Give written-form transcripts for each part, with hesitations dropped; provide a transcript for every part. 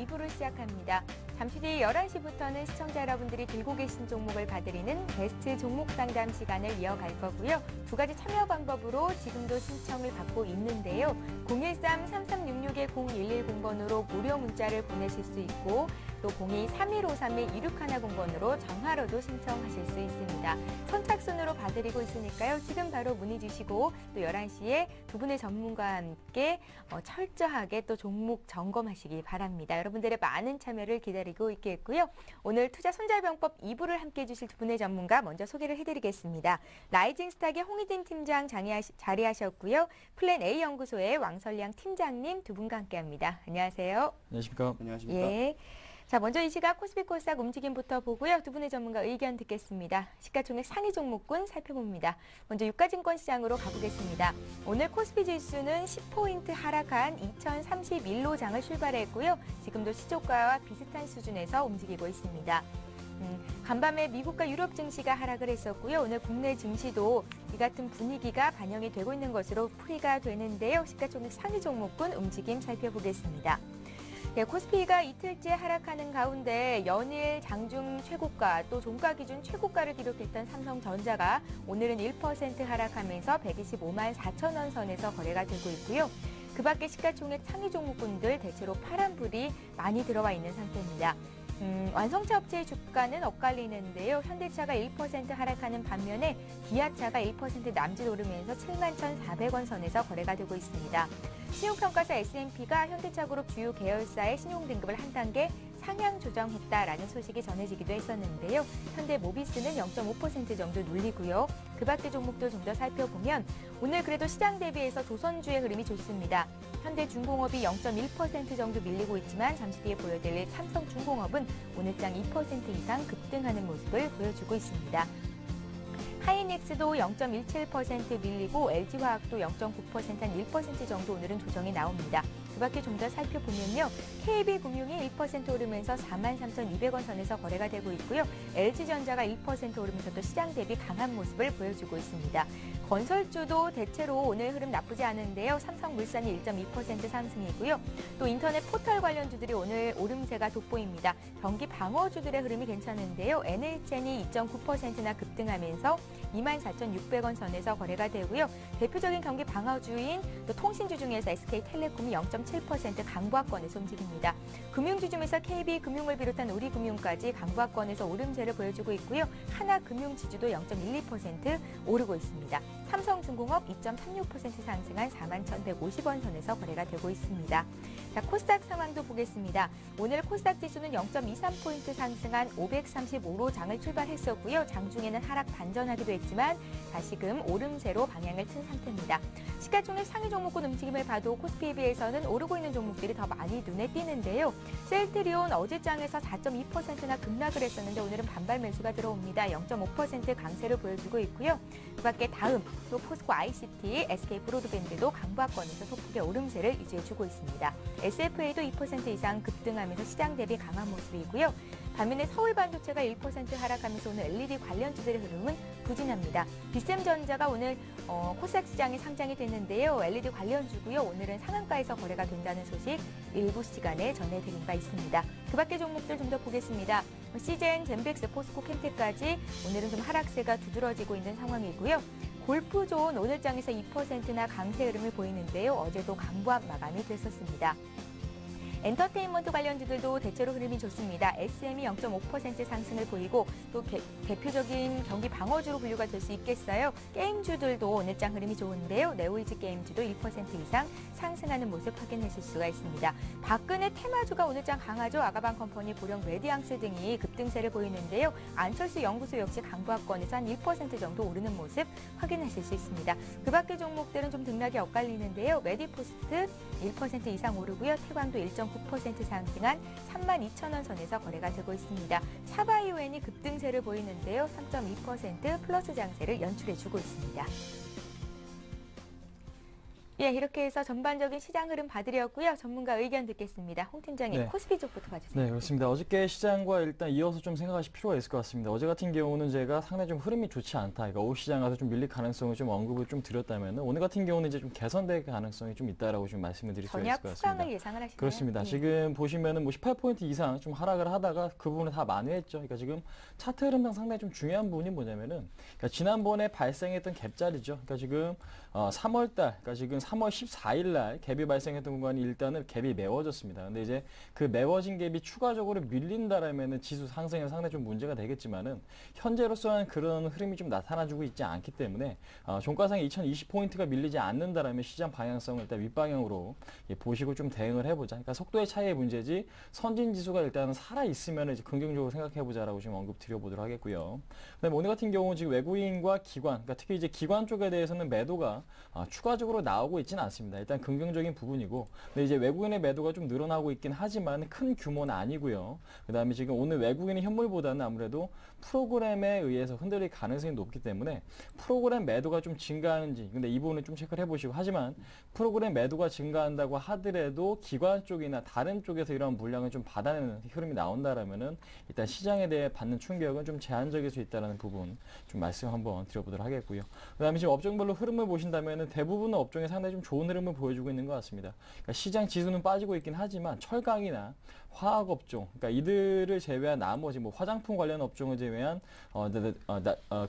2부를 시작합니다. 잠시 뒤 11시부터는 시청자 여러분들이 들고 계신 종목을 봐드리는 베스트 종목 상담 시간을 이어갈 거고요. 두 가지 참여 방법으로 지금도 신청을 받고 있는데요. 013-3366-0110번으로 무료 문자를 보내실 수 있고 또 02-3153-2610번으로 전화로도 신청하실 수 있습니다. 선착순으로 봐드리고 있으니까요. 지금 바로 문의 주시고 또 11시에 두 분의 전문가와 함께 철저하게 또 종목 점검하시기 바랍니다. 여러분들의 많은 참여를 기다리고 있겠고요. 오늘 투자 손절병법 2부를 함께해 주실 두 분의 전문가 먼저 소개를 해드리겠습니다. 라이징스탁의 홍희진 팀장 자리하셨고요. 플랜 A 연구소의 왕설량 팀장님 두 분과 함께합니다. 안녕하세요. 안녕하십니까. 안녕하십니까. 예. 자, 먼저 이 시각 코스피 코스닥 움직임부터 보고요. 두 분의 전문가 의견 듣겠습니다. 시가총액 상위 종목군 살펴봅니다. 먼저 유가증권 시장으로 가보겠습니다. 오늘 코스피 지수는 10포인트 하락한 2031로 장을 출발했고요. 지금도 시초가와 비슷한 수준에서 움직이고 있습니다. 간밤에 미국과 유럽 증시가 하락을 했었고요. 오늘 국내 증시도 이 같은 분위기가 반영이 되고 있는 것으로 풀이가 되는데요. 시가총액 상위 종목군 움직임 살펴보겠습니다. 네, 코스피가 이틀째 하락하는 가운데 연일 장중 최고가 또 종가 기준 최고가를 기록했던 삼성전자가 오늘은 1% 하락하면서 125만 4천 원 선에서 거래가 되고 있고요. 그 밖에 시가총액 상위 종목군들 대체로 파란불이 많이 들어와 있는 상태입니다. 완성차 업체의 주가는 엇갈리는데요. 현대차가 1% 하락하는 반면에 기아차가 1% 남짓 오르면서 71,400원 선에서 거래가 되고 있습니다. 신용평가사 S&P가 현대차그룹 주요 계열사의 신용등급을 한 단계 상향 조정했다라는 소식이 전해지기도 했었는데요. 현대모비스는 0.5% 정도 눌리고요. 그 밖의 종목들 좀 더 살펴보면 오늘 그래도 시장 대비해서 조선주의 흐름이 좋습니다. 현대중공업이 0.1% 정도 밀리고 있지만 잠시 뒤에 보여드릴 삼성중공업은 오늘장 2% 이상 급등하는 모습을 보여주고 있습니다. 하이닉스도 0.17% 밀리고 LG화학도 0.9% 한 1% 정도 오늘은 조정이 나옵니다. 그 밖에 좀 더 살펴보면요. KB금융이 1% 오르면서 43,200원 선에서 거래가 되고 있고요. LG전자가 1% 오르면서 또 시장 대비 강한 모습을 보여주고 있습니다. 건설주도 대체로 오늘 흐름 나쁘지 않은데요. 삼성물산이 1.2% 상승이고요. 또 인터넷 포털 관련주들이 오늘 오름세가 돋보입니다. 경기 방어주들의 흐름이 괜찮은데요. NHN이 2.9%나 급등하면서 24,600원 선에서 거래가 되고요. 대표적인 경기 방어주인 또 통신주 중에서 SK텔레콤이 0.7% 강보합권에서 움직입니다. 금융주 중에서 KB금융을 비롯한 우리금융까지 강보합권에서 오름세를 보여주고 있고요. 하나금융지주도 0.12% 오르고 있습니다. 삼성중공업 2.36% 상승한 41,150원 선에서 거래가 되고 있습니다. 자, 코스닥 상황도 보겠습니다. 오늘 코스닥 지수는 0.23포인트 상승한 535로 장을 출발했었고요. 장중에는 하락 반전하기도 했지만 다시금 오름세로 방향을 튼 상태입니다. 시가총액 상위 종목군 움직임을 봐도 코스피에 비해서는 오르고 있는 종목들이 더 많이 눈에 띄는데요. 셀트리온 어제장에서 4.2%나 급락을 했었는데 오늘은 반발 매수가 들어옵니다. 0.5% 강세를 보여주고 있고요. 그 밖에 다음 또 포스코 ICT, SK 브로드밴드도 강보합권에서 소폭의 오름세를 유지해주고 있습니다. SFA도 2% 이상 급등하면서 시장 대비 강한 모습이고요. 반면에 서울반도체가 1% 하락하면서 오늘 LED 관련주들의 흐름은 부진합니다. 비셈전자가 오늘 코스닥 시장에 상장이 됐는데요. LED 관련주고요. 오늘은 상한가에서 거래가 된다는 소식 일부 시간에 전해드린 바 있습니다. 그 밖의 종목들 좀 더 보겠습니다. 시젠, 젠백스, 포스코, 캠텍까지 오늘은 좀 하락세가 두드러지고 있는 상황이고요. 골프존 오늘장에서 2%나 강세 흐름을 보이는데요. 어제도 강보합 마감이 됐었습니다. 엔터테인먼트 관련주들도 대체로 흐름이 좋습니다. SM이 0.5% 상승을 보이고 또 대표적인 경기 방어주로 분류가 될 수 있겠어요. 게임주들도 오늘장 흐름이 좋은데요. 네오이즈 게임주도 1% 이상 상승하는 모습 확인하실 수가 있습니다. 박근혜 테마주가 오늘장 강하죠. 아가방 컴퍼니, 보령 메디앙스 등이 급등세를 보이는데요. 안철수 연구소 역시 강보합권에서 한 1% 정도 오르는 모습 확인하실 수 있습니다. 그 밖의 종목들은 좀 등락이 엇갈리는데요. 메디포스트 1% 이상 오르고요. 태광도 1.9% 상승한 32,000원 선에서 거래가 되고 있습니다. 샤바이오엔이 급등세를 보이는데요. 3.2% 플러스 장세를 연출해주고 있습니다. 예, 이렇게 해서 전반적인 시장 흐름 봐드렸고요. 전문가 의견 듣겠습니다. 홍 팀장님, 네. 코스피 쪽부터 봐주세요. 네, 그렇습니다. 어저께 시장과 일단 이어서 좀 생각하실 필요가 있을 것 같습니다. 어제 같은 경우는 제가 상당히 좀 흐름이 좋지 않다. 그러니까 오후 시장 가서 좀 밀릴 가능성을 좀 언급을 좀 드렸다면 오늘 같은 경우는 이제 좀 개선될 가능성이 좀 있다라고 좀 말씀을 드릴 수가 있을 것 같습니다. 전약 후강을 예상을 하시나요? 그렇습니다. 예. 지금 보시면은 뭐 18포인트 이상 좀 하락을 하다가 그 부분을 다 만회했죠. 그러니까 지금 차트 흐름상 상당히 좀 중요한 부분이 뭐냐면은 그러니까 지난번에 발생했던 갭자리죠. 그러니까 지금 3월 달, 그러니까 지금 3월 14일 날 갭이 발생했던 구간이 일단은 갭이 메워졌습니다. 근데 이제 그 메워진 갭이 추가적으로 밀린다라면은 지수 상승에 상당히 좀 문제가 되겠지만은 현재로서는 그런 흐름이 좀 나타나주고 있지 않기 때문에 종가상에 2020포인트가 밀리지 않는다라면 시장 방향성을 일단 윗방향으로 보시고 좀 대응을 해보자. 그러니까 속도의 차이의 문제지 선진 지수가 일단은 살아 있으면 이제 긍정적으로 생각해보자라고 지금 언급 드려보도록 하겠고요. 그다음에 오늘 같은 경우 지금 외국인과 기관, 그러니까 특히 이제 기관 쪽에 대해서는 매도가 추가적으로 나오고 있지는 않습니다. 일단 긍정적인 부분이고, 근데 이제 외국인의 매도가 좀 늘어나고 있긴 하지만 큰 규모는 아니고요. 그다음에 지금 오늘 외국인의 현물보다는 아무래도 프로그램에 의해서 흔들릴 가능성이 높기 때문에 프로그램 매도가 좀 증가하는지, 근데 이 부분은 좀 체크를 해보시고, 하지만 프로그램 매도가 증가한다고 하더라도 기관 쪽이나 다른 쪽에서 이런 물량을 좀 받아내는 흐름이 나온다라면은 일단 시장에 대해 받는 충격은 좀 제한적일 수 있다는 부분 좀 말씀 한번 드려보도록 하겠고요. 그다음에 지금 업종별로 흐름을 보신다면은 대부분의 업종에 상당히 좀 좋은 흐름을 보여주고 있는 것 같습니다. 그러니까 시장 지수는 빠지고 있긴 하지만 철강이나 화학 업종, 그러니까 이들을 제외한 나머지 뭐 화장품 관련 업종을 제외한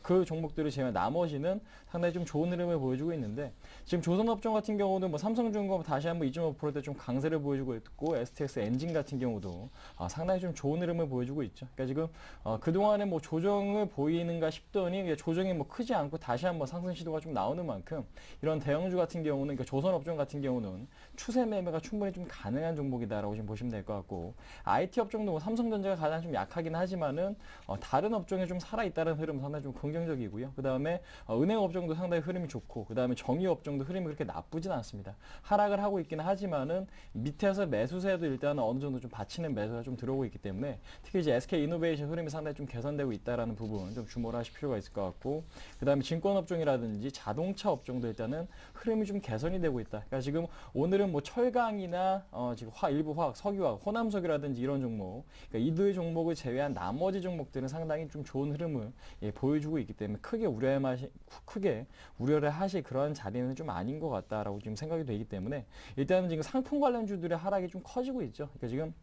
그 종목들을 제외한 나머지는 상당히 좀 좋은 흐름을 보여주고 있는데, 지금 조선업종 같은 경우는 뭐 삼성중공업 다시 한번 2.5% 좀 강세를 보여주고 있고, STX 엔진 같은 경우도 상당히 좀 좋은 흐름을 보여주고 있죠. 그러니까 지금 그동안에 뭐 조정을 보이는가 싶더니 조정이 뭐 크지 않고 다시 한번 상승 시도가 좀 나오는 만큼 이런 대형주 같은 경우는, 그러니까 조선업종 같은 경우는 추세 매매가 충분히 좀 가능한 종목이다라고 지금 보시면 될 것 같고, IT 업종도 뭐 삼성전자가 가장 좀 약하긴 하지만은 다른 업종에 좀 살아있다는 흐름은 상당히 좀 긍정적이고요. 그 다음에 은행 업종도 상당히 흐름이 좋고, 그 다음에 정유 업종도 흐름이 그렇게 나쁘진 않습니다. 하락을 하고 있기는 하지만은 밑에서 매수세도 일단 어느 정도 좀 받치는 매수가 좀 들어오고 있기 때문에 특히 이제 SK 이노베이션 흐름이 상당히 좀 개선되고 있다라는 부분 좀 주목을 하실 필요가 있을 것 같고, 그 다음에 증권 업종이라든지 자동차 업종도 일단은 흐름이 좀 개선이 되고 있다. 그러니까 지금 오늘은 뭐 철강이나 지금 일부 화학, 석유화학, 호남석유라든지 이런 종목, 그러니까 이들 종목을 제외한 나머지 종목들은 상당히 좀 좋은 흐름을 보여주고 있기 때문에 크게 우려를 하실 그런 자리는 좀 아닌 것 같다라고 지금 생각이 되기 때문에 일단은 지금 상품 관련주들의 하락이 좀 커지고 있죠. 그러니까 지금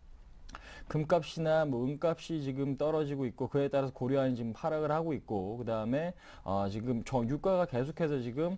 금값이나 뭐 은값이 지금 떨어지고 있고, 그에 따라서 고려한 지금 하락을 하고 있고, 그 다음에 지금 유가가 계속해서 지금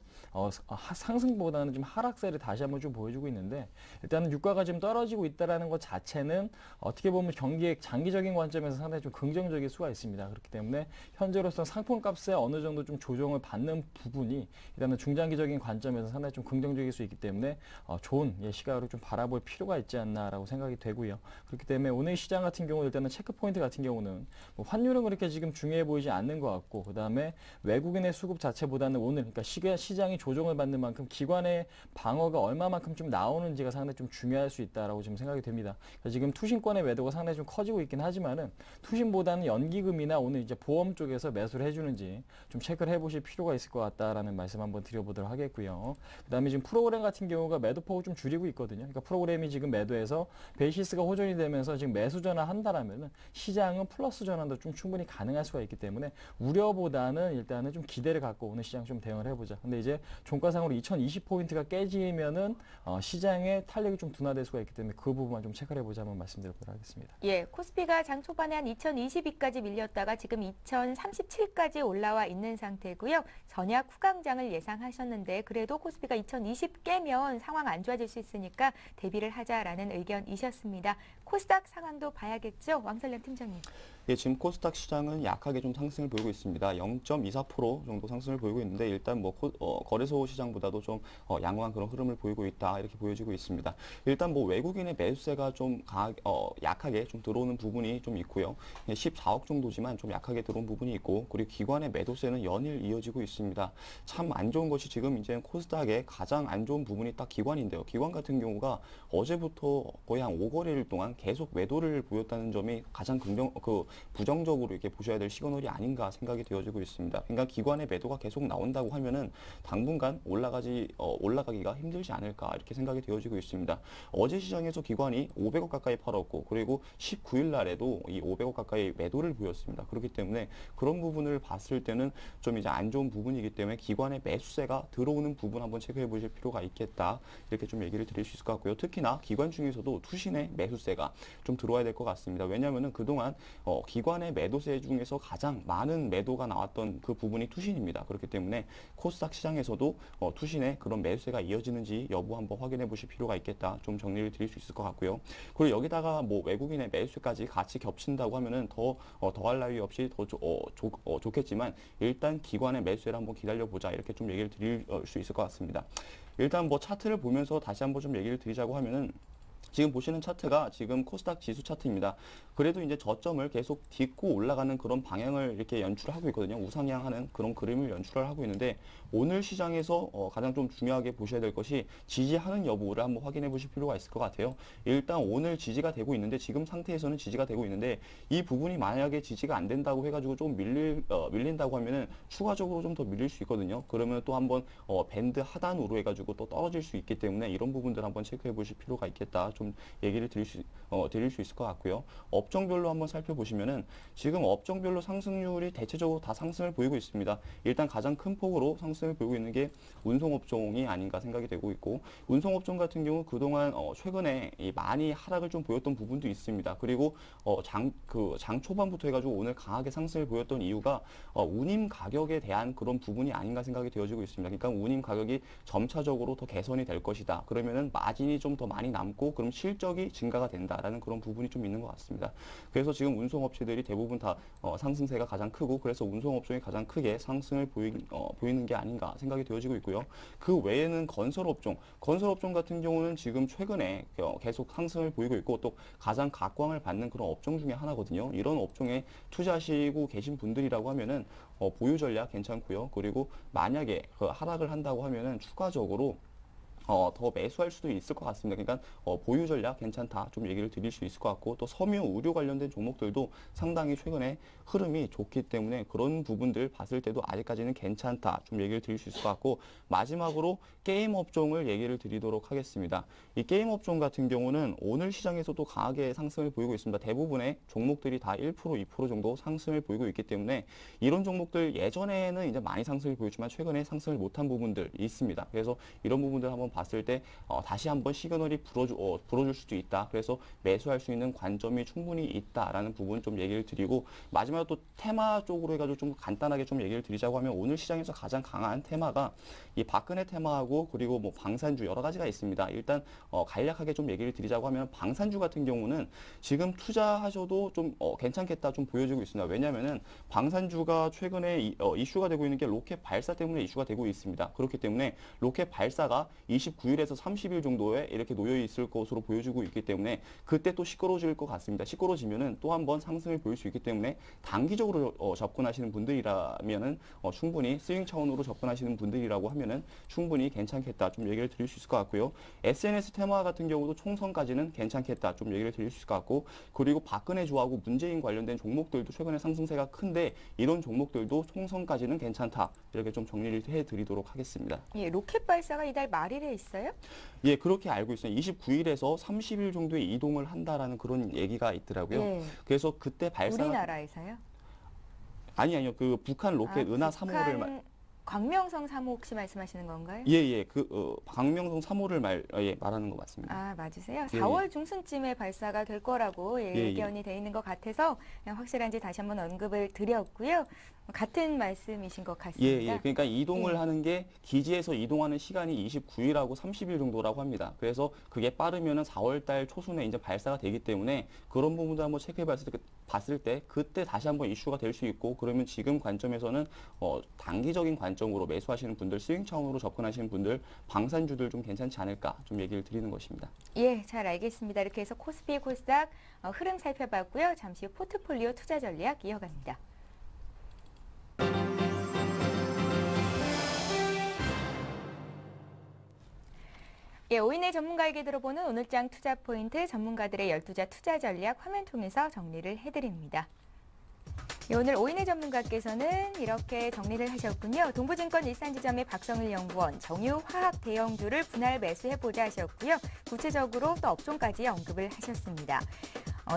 상승보다는 좀 하락세를 다시 한번 좀 보여주고 있는데, 일단은 유가가 지금 떨어지고 있다라는 것 자체는 어떻게 보면 경기의 장기적인 관점에서 상당히 좀 긍정적일 수가 있습니다. 그렇기 때문에 현재로서 상품값에 어느 정도 좀 조정을 받는 부분이 일단은 중장기적인 관점에서 상당히 좀 긍정적일 수 있기 때문에 좋은 시각으로 좀 바라볼 필요가 있지 않나라고 생각이 되고요. 그렇기 때문에 오늘 시장 같은 경우 일단은 체크 포인트 같은 경우는 뭐 환율은 그렇게 지금 중요해 보이지 않는 것 같고, 그 다음에 외국인의 수급 자체보다는 오늘 그러니까 시장이 조정을 받는 만큼 기관의 방어가 얼마만큼 좀 나오는지가 상당히 좀 중요할 수 있다라고 지금 생각이 됩니다. 그러니까 지금 투신권의 매도가 상당히 좀 커지고 있긴 하지만은 투신보다는 연기금이나 오늘 이제 보험 쪽에서 매수를 해주는지 좀 체크를 해보실 필요가 있을 것 같다라는 말씀 한번 드려보도록 하겠고요. 그 다음에 지금 프로그램 같은 경우가 매도폭을 좀 줄이고 있거든요. 그러니까 프로그램이 지금 매도해서 베이시스가 호전이 되면서 지금 매수 전환한다라면은 시장은 플러스 전환도 좀 충분히 가능할 수가 있기 때문에 우려보다는 일단은 좀 기대를 갖고 오늘 시장 좀 대응을 해보자. 근데 이제 종가상으로 2020포인트가 깨지면은 시장의 탄력이 좀 둔화될 수가 있기 때문에 그 부분만 좀 체크를 해보자 한번 말씀드리도록 하겠습니다. 예, 코스피가 장 초반에 한 2022까지 밀렸다가 지금 2037까지 올라와 있는 상태고요. 전약 후강장을 예상하셨는데 그래도 코스피가 2020 깨면 상황 안 좋아질 수 있으니까 대비를 하자라는 의견이셨습니다. 코스닥 상황도 봐야겠죠? 왕설량 팀장님. 예, 지금 코스닥 시장은 약하게 좀 상승을 보이고 있습니다. 0.24% 정도 상승을 보이고 있는데 일단 뭐 거래소 시장보다도 좀 양호한 그런 흐름을 보이고 있다 이렇게 보여지고 있습니다. 일단 뭐 외국인의 매수세가 좀 약하게 좀 들어오는 부분이 좀 있고요. 14억 정도지만 좀 약하게 들어온 부분이 있고, 그리고 기관의 매도세는 연일 이어지고 있습니다. 참 안 좋은 것이 지금 이제 코스닥의 가장 안 좋은 부분이 딱 기관인데요. 기관 같은 경우가 어제부터 거의 한 5거래일 동안 계속 매도를 보였다는 점이 가장 부정적으로 이렇게 보셔야 될 시그널이 아닌가 생각이 되어지고 있습니다. 그러니까 기관의 매도가 계속 나온다고 하면은 당분간 올라가기가 힘들지 않을까 이렇게 생각이 되어지고 있습니다. 어제 시장에서 기관이 500억 가까이 팔았고 그리고 19일 날에도 이 500억 가까이 매도를 보였습니다. 그렇기 때문에 그런 부분을 봤을 때는 좀 이제 안 좋은 부분이기 때문에 기관의 매수세가 들어오는 부분 한번 체크해 보실 필요가 있겠다. 이렇게 좀 얘기를 드릴 수 있을 것 같고요. 특히나 기관 중에서도 투신의 매수세가 좀 들어와야 될 것 같습니다. 왜냐하면은 그동안 기관의 매도세 중에서 가장 많은 매도가 나왔던 그 부분이 투신입니다. 그렇기 때문에 코스닥 시장에서도 투신의 그런 매수세가 이어지는지 여부 한번 확인해 보실 필요가 있겠다. 좀 정리를 드릴 수 있을 것 같고요. 그리고 여기다가 뭐 외국인의 매수세까지 같이 겹친다고 하면은 더할 나위 없이 더 좋겠지만 일단 기관의 매수세를 한번 기다려 보자. 이렇게 좀 얘기를 드릴 수 있을 것 같습니다. 일단 뭐 차트를 보면서 다시 한번 좀 얘기를 드리자고 하면은 지금 보시는 차트가 지금 코스닥 지수 차트입니다. 그래도 이제 저점을 계속 딛고 올라가는 그런 방향을 이렇게 연출하고 있거든요. 우상향하는 그런 그림을 연출을 하고 있는데 오늘 시장에서 가장 좀 중요하게 보셔야 될 것이 지지하는 여부를 한번 확인해 보실 필요가 있을 것 같아요. 일단 오늘 지지가 되고 있는데 지금 상태에서는 지지가 되고 있는데 이 부분이 만약에 지지가 안 된다고 해가지고 좀 밀린다고 하면은 추가적으로 좀 더 밀릴 수 있거든요. 그러면 또 한번 밴드 하단으로 해가지고 또 떨어질 수 있기 때문에 이런 부분들 한번 체크해 보실 필요가 있겠다. 좀 얘기를 드릴 수 있을 것 같고요. 업종별로 한번 살펴보시면은 지금 업종별로 상승률이 대체적으로 다 상승을 보이고 있습니다. 일단 가장 큰 폭으로 상승을 보이고 있는 게 운송업종이 아닌가 생각이 되고 있고 운송업종 같은 경우 그동안 최근에 많이 하락을 좀 보였던 부분도 있습니다. 그리고 장 초반부터 해가지고 오늘 강하게 상승을 보였던 이유가 운임 가격에 대한 그런 부분이 아닌가 생각이 되어지고 있습니다. 그러니까 운임 가격이 점차적으로 더 개선이 될 것이다. 그러면은 마진이 좀 더 많이 남고 그럼 실적이 증가가 된다라는 그런 부분이 좀 있는 것 같습니다. 그래서 지금 운송업체들이 대부분 다 상승세가 가장 크고 그래서 운송업종이 가장 크게 상승을 보이는 게 아닌가 생각이 되어지고 있고요. 그 외에는 건설업종 같은 경우는 지금 최근에 계속 상승을 보이고 있고 또 가장 각광을 받는 그런 업종 중에 하나거든요. 이런 업종에 투자하시고 계신 분들이라고 하면은 보유 전략 괜찮고요. 그리고 만약에 하락을 한다고 하면은 추가적으로 더 매수할 수도 있을 것 같습니다. 그러니까 보유 전략 괜찮다 좀 얘기를 드릴 수 있을 것 같고 또 섬유 의료 관련된 종목들도 상당히 최근에 흐름이 좋기 때문에 그런 부분들 봤을 때도 아직까지는 괜찮다 좀 얘기를 드릴 수 있을 것 같고 마지막으로 게임 업종을 얘기를 드리도록 하겠습니다. 이 게임 업종 같은 경우는 오늘 시장에서도 강하게 상승을 보이고 있습니다. 대부분의 종목들이 다 1%, 2% 정도 상승을 보이고 있기 때문에 이런 종목들 예전에는 이제 많이 상승을 보였지만 최근에 상승을 못한 부분들이 있습니다. 그래서 이런 부분들 한번 봤을 때 다시 한번 시그널이 불어줄 수도 있다. 그래서 매수할 수 있는 관점이 충분히 있다라는 부분 좀 얘기를 드리고 마지막으로 또 테마 쪽으로 해가지고 좀 간단하게 좀 얘기를 드리자고 하면 오늘 시장에서 가장 강한 테마가 이 박근혜 테마하고 그리고 뭐 방산주 여러 가지가 있습니다. 일단 간략하게 좀 얘기를 드리자고 하면 방산주 같은 경우는 지금 투자하셔도 좀 괜찮겠다 좀 보여지고 있습니다. 왜냐하면은 방산주가 최근에 이슈가 되고 있는 게 로켓 발사 때문에 이슈가 되고 있습니다. 그렇기 때문에 로켓 발사가 29일에서 30일 정도에 이렇게 놓여 있을 것으로 보여지고 있기 때문에 그때 또 시끄러워질 것 같습니다. 시끄러워지면은 또 한 번 상승을 보일 수 있기 때문에 단기적으로 접근하시는 분들이라면은 충분히 스윙 차원으로 접근하시는 분들이라고 하면은 충분히 괜찮겠다 좀 얘기를 드릴 수 있을 것 같고요. SNS 테마 같은 경우도 총선까지는 괜찮겠다 좀 얘기를 드릴 수 있을 것 같고 그리고 박근혜 주하고 문재인 관련된 종목들도 최근에 상승세가 큰데 이런 종목들도 총선까지는 괜찮다 이렇게 좀 정리를 해드리도록 하겠습니다. 예, 로켓 발사가 이달 말일에 있어요? 예, 그렇게 알고 있어요. 29일에서 30일 정도에 이동을 한다라는 그런 얘기가 있더라고요. 예. 그래서 그때 발사 우리나라에서요? 아니요. 그 북한 로켓 은하 3호를 광명성 3호 혹시 말씀하시는 건가요? 예. 광명성 3호를 말하는 거 맞습니다. 아, 맞으세요? 예, 4월 중순쯤에 발사가 될 거라고 예견이 돼 있는 것 같아서 확실한지 다시 한번 언급을 드렸고요. 같은 말씀이신 것 같습니다. 예. 그러니까 이동을 예. 하는 게 기지에서 이동하는 시간이 29일하고 30일 정도라고 합니다. 그래서 그게 빠르면은 4월 달 초순에 이제 발사가 되기 때문에 그런 부분도 한번 체크해 봤을 때 그때 다시 한번 이슈가 될 수 있고 그러면 지금 관점에서는 단기적인 관점으로 매수하시는 분들, 스윙 차원으로 접근하시는 분들, 방산주들 좀 괜찮지 않을까 좀 얘기를 드리는 것입니다. 예, 잘 알겠습니다. 이렇게 해서 코스피, 코스닥 흐름 살펴봤고요. 잠시 후 포트폴리오 투자 전략 이어갑니다. 예, 오인의 전문가에게 들어보는 오늘장 투자 포인트 전문가들의 12자 투자 전략 화면 통해서 정리를 해드립니다. 예, 오늘 오인혜 전문가께서는 이렇게 정리를 하셨군요. 동부증권 일산지점의 박성일 연구원, 정유화학 대형주를 분할 매수해보자 하셨고요. 구체적으로 또 업종까지 언급을 하셨습니다.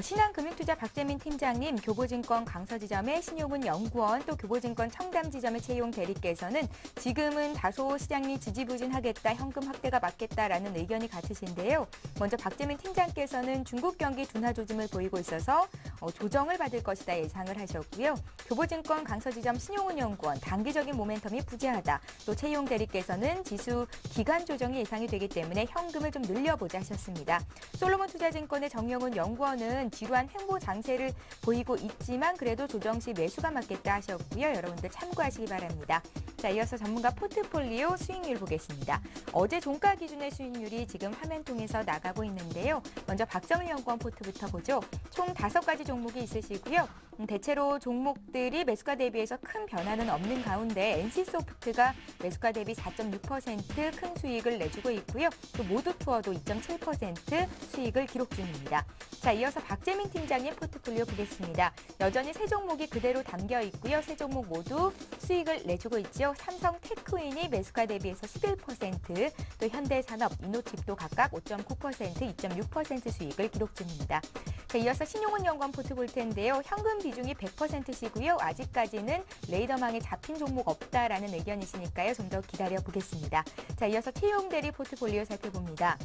신한금융투자 박재민 팀장님, 교보증권 강서지점의 신용훈 연구원, 또 교보증권 청담지점의 최용 대리께서는 지금은 다소 시장이 지지부진하겠다, 현금 확대가 맞겠다라는 의견이 같으신데요. 먼저 박재민 팀장께서는 중국 경기 둔화 조짐을 보이고 있어서 조정을 받을 것이다 예상을 하셨고요. 교보증권 강서지점 신용훈 연구원, 단기적인 모멘텀이 부재하다. 또 최용 대리께서는 지수 기간 조정이 예상이 되기 때문에 현금을 좀 늘려보자 하셨습니다. 솔로몬투자증권의 정영훈 연구원은 지루한 횡보 장세를 보이고 있지만 그래도 조정 시 매수가 맞겠다 하셨고요. 여러분들 참고하시기 바랍니다. 자, 이어서 전문가 포트폴리오 수익률 보겠습니다. 어제 종가 기준의 수익률이 지금 화면 통해서 나가고 있는데요. 먼저 박정일 연구원 포트부터 보죠. 총 5가지 종목이 있으시고요. 대체로 종목들이 매수가 대비해서 큰 변화는 없는 가운데 NC소프트가 매수가 대비 4.6% 큰 수익을 내주고 있고요. 또 모두투어도 2.7% 수익을 기록 중입니다. 자, 이어서 박재민 팀장님 포트폴리오 보겠습니다. 여전히 세 종목이 그대로 담겨 있고요. 세 종목 모두 수익을 내주고 있죠. 삼성 테크윈이 매수가 대비해서 11%, 또 현대산업, 이노칩도 각각 5.9%, 2.6% 수익을 기록 중입니다. 자, 이어서 신용훈 연구원 포트 볼 텐데요. 현금 비중이 100%시고요. 아직까지는 레이더망에 잡힌 종목 없다라는 의견이시니까요. 좀 더 기다려 보겠습니다. 자, 이어서 최용 대리 포트폴리오 살펴봅니다.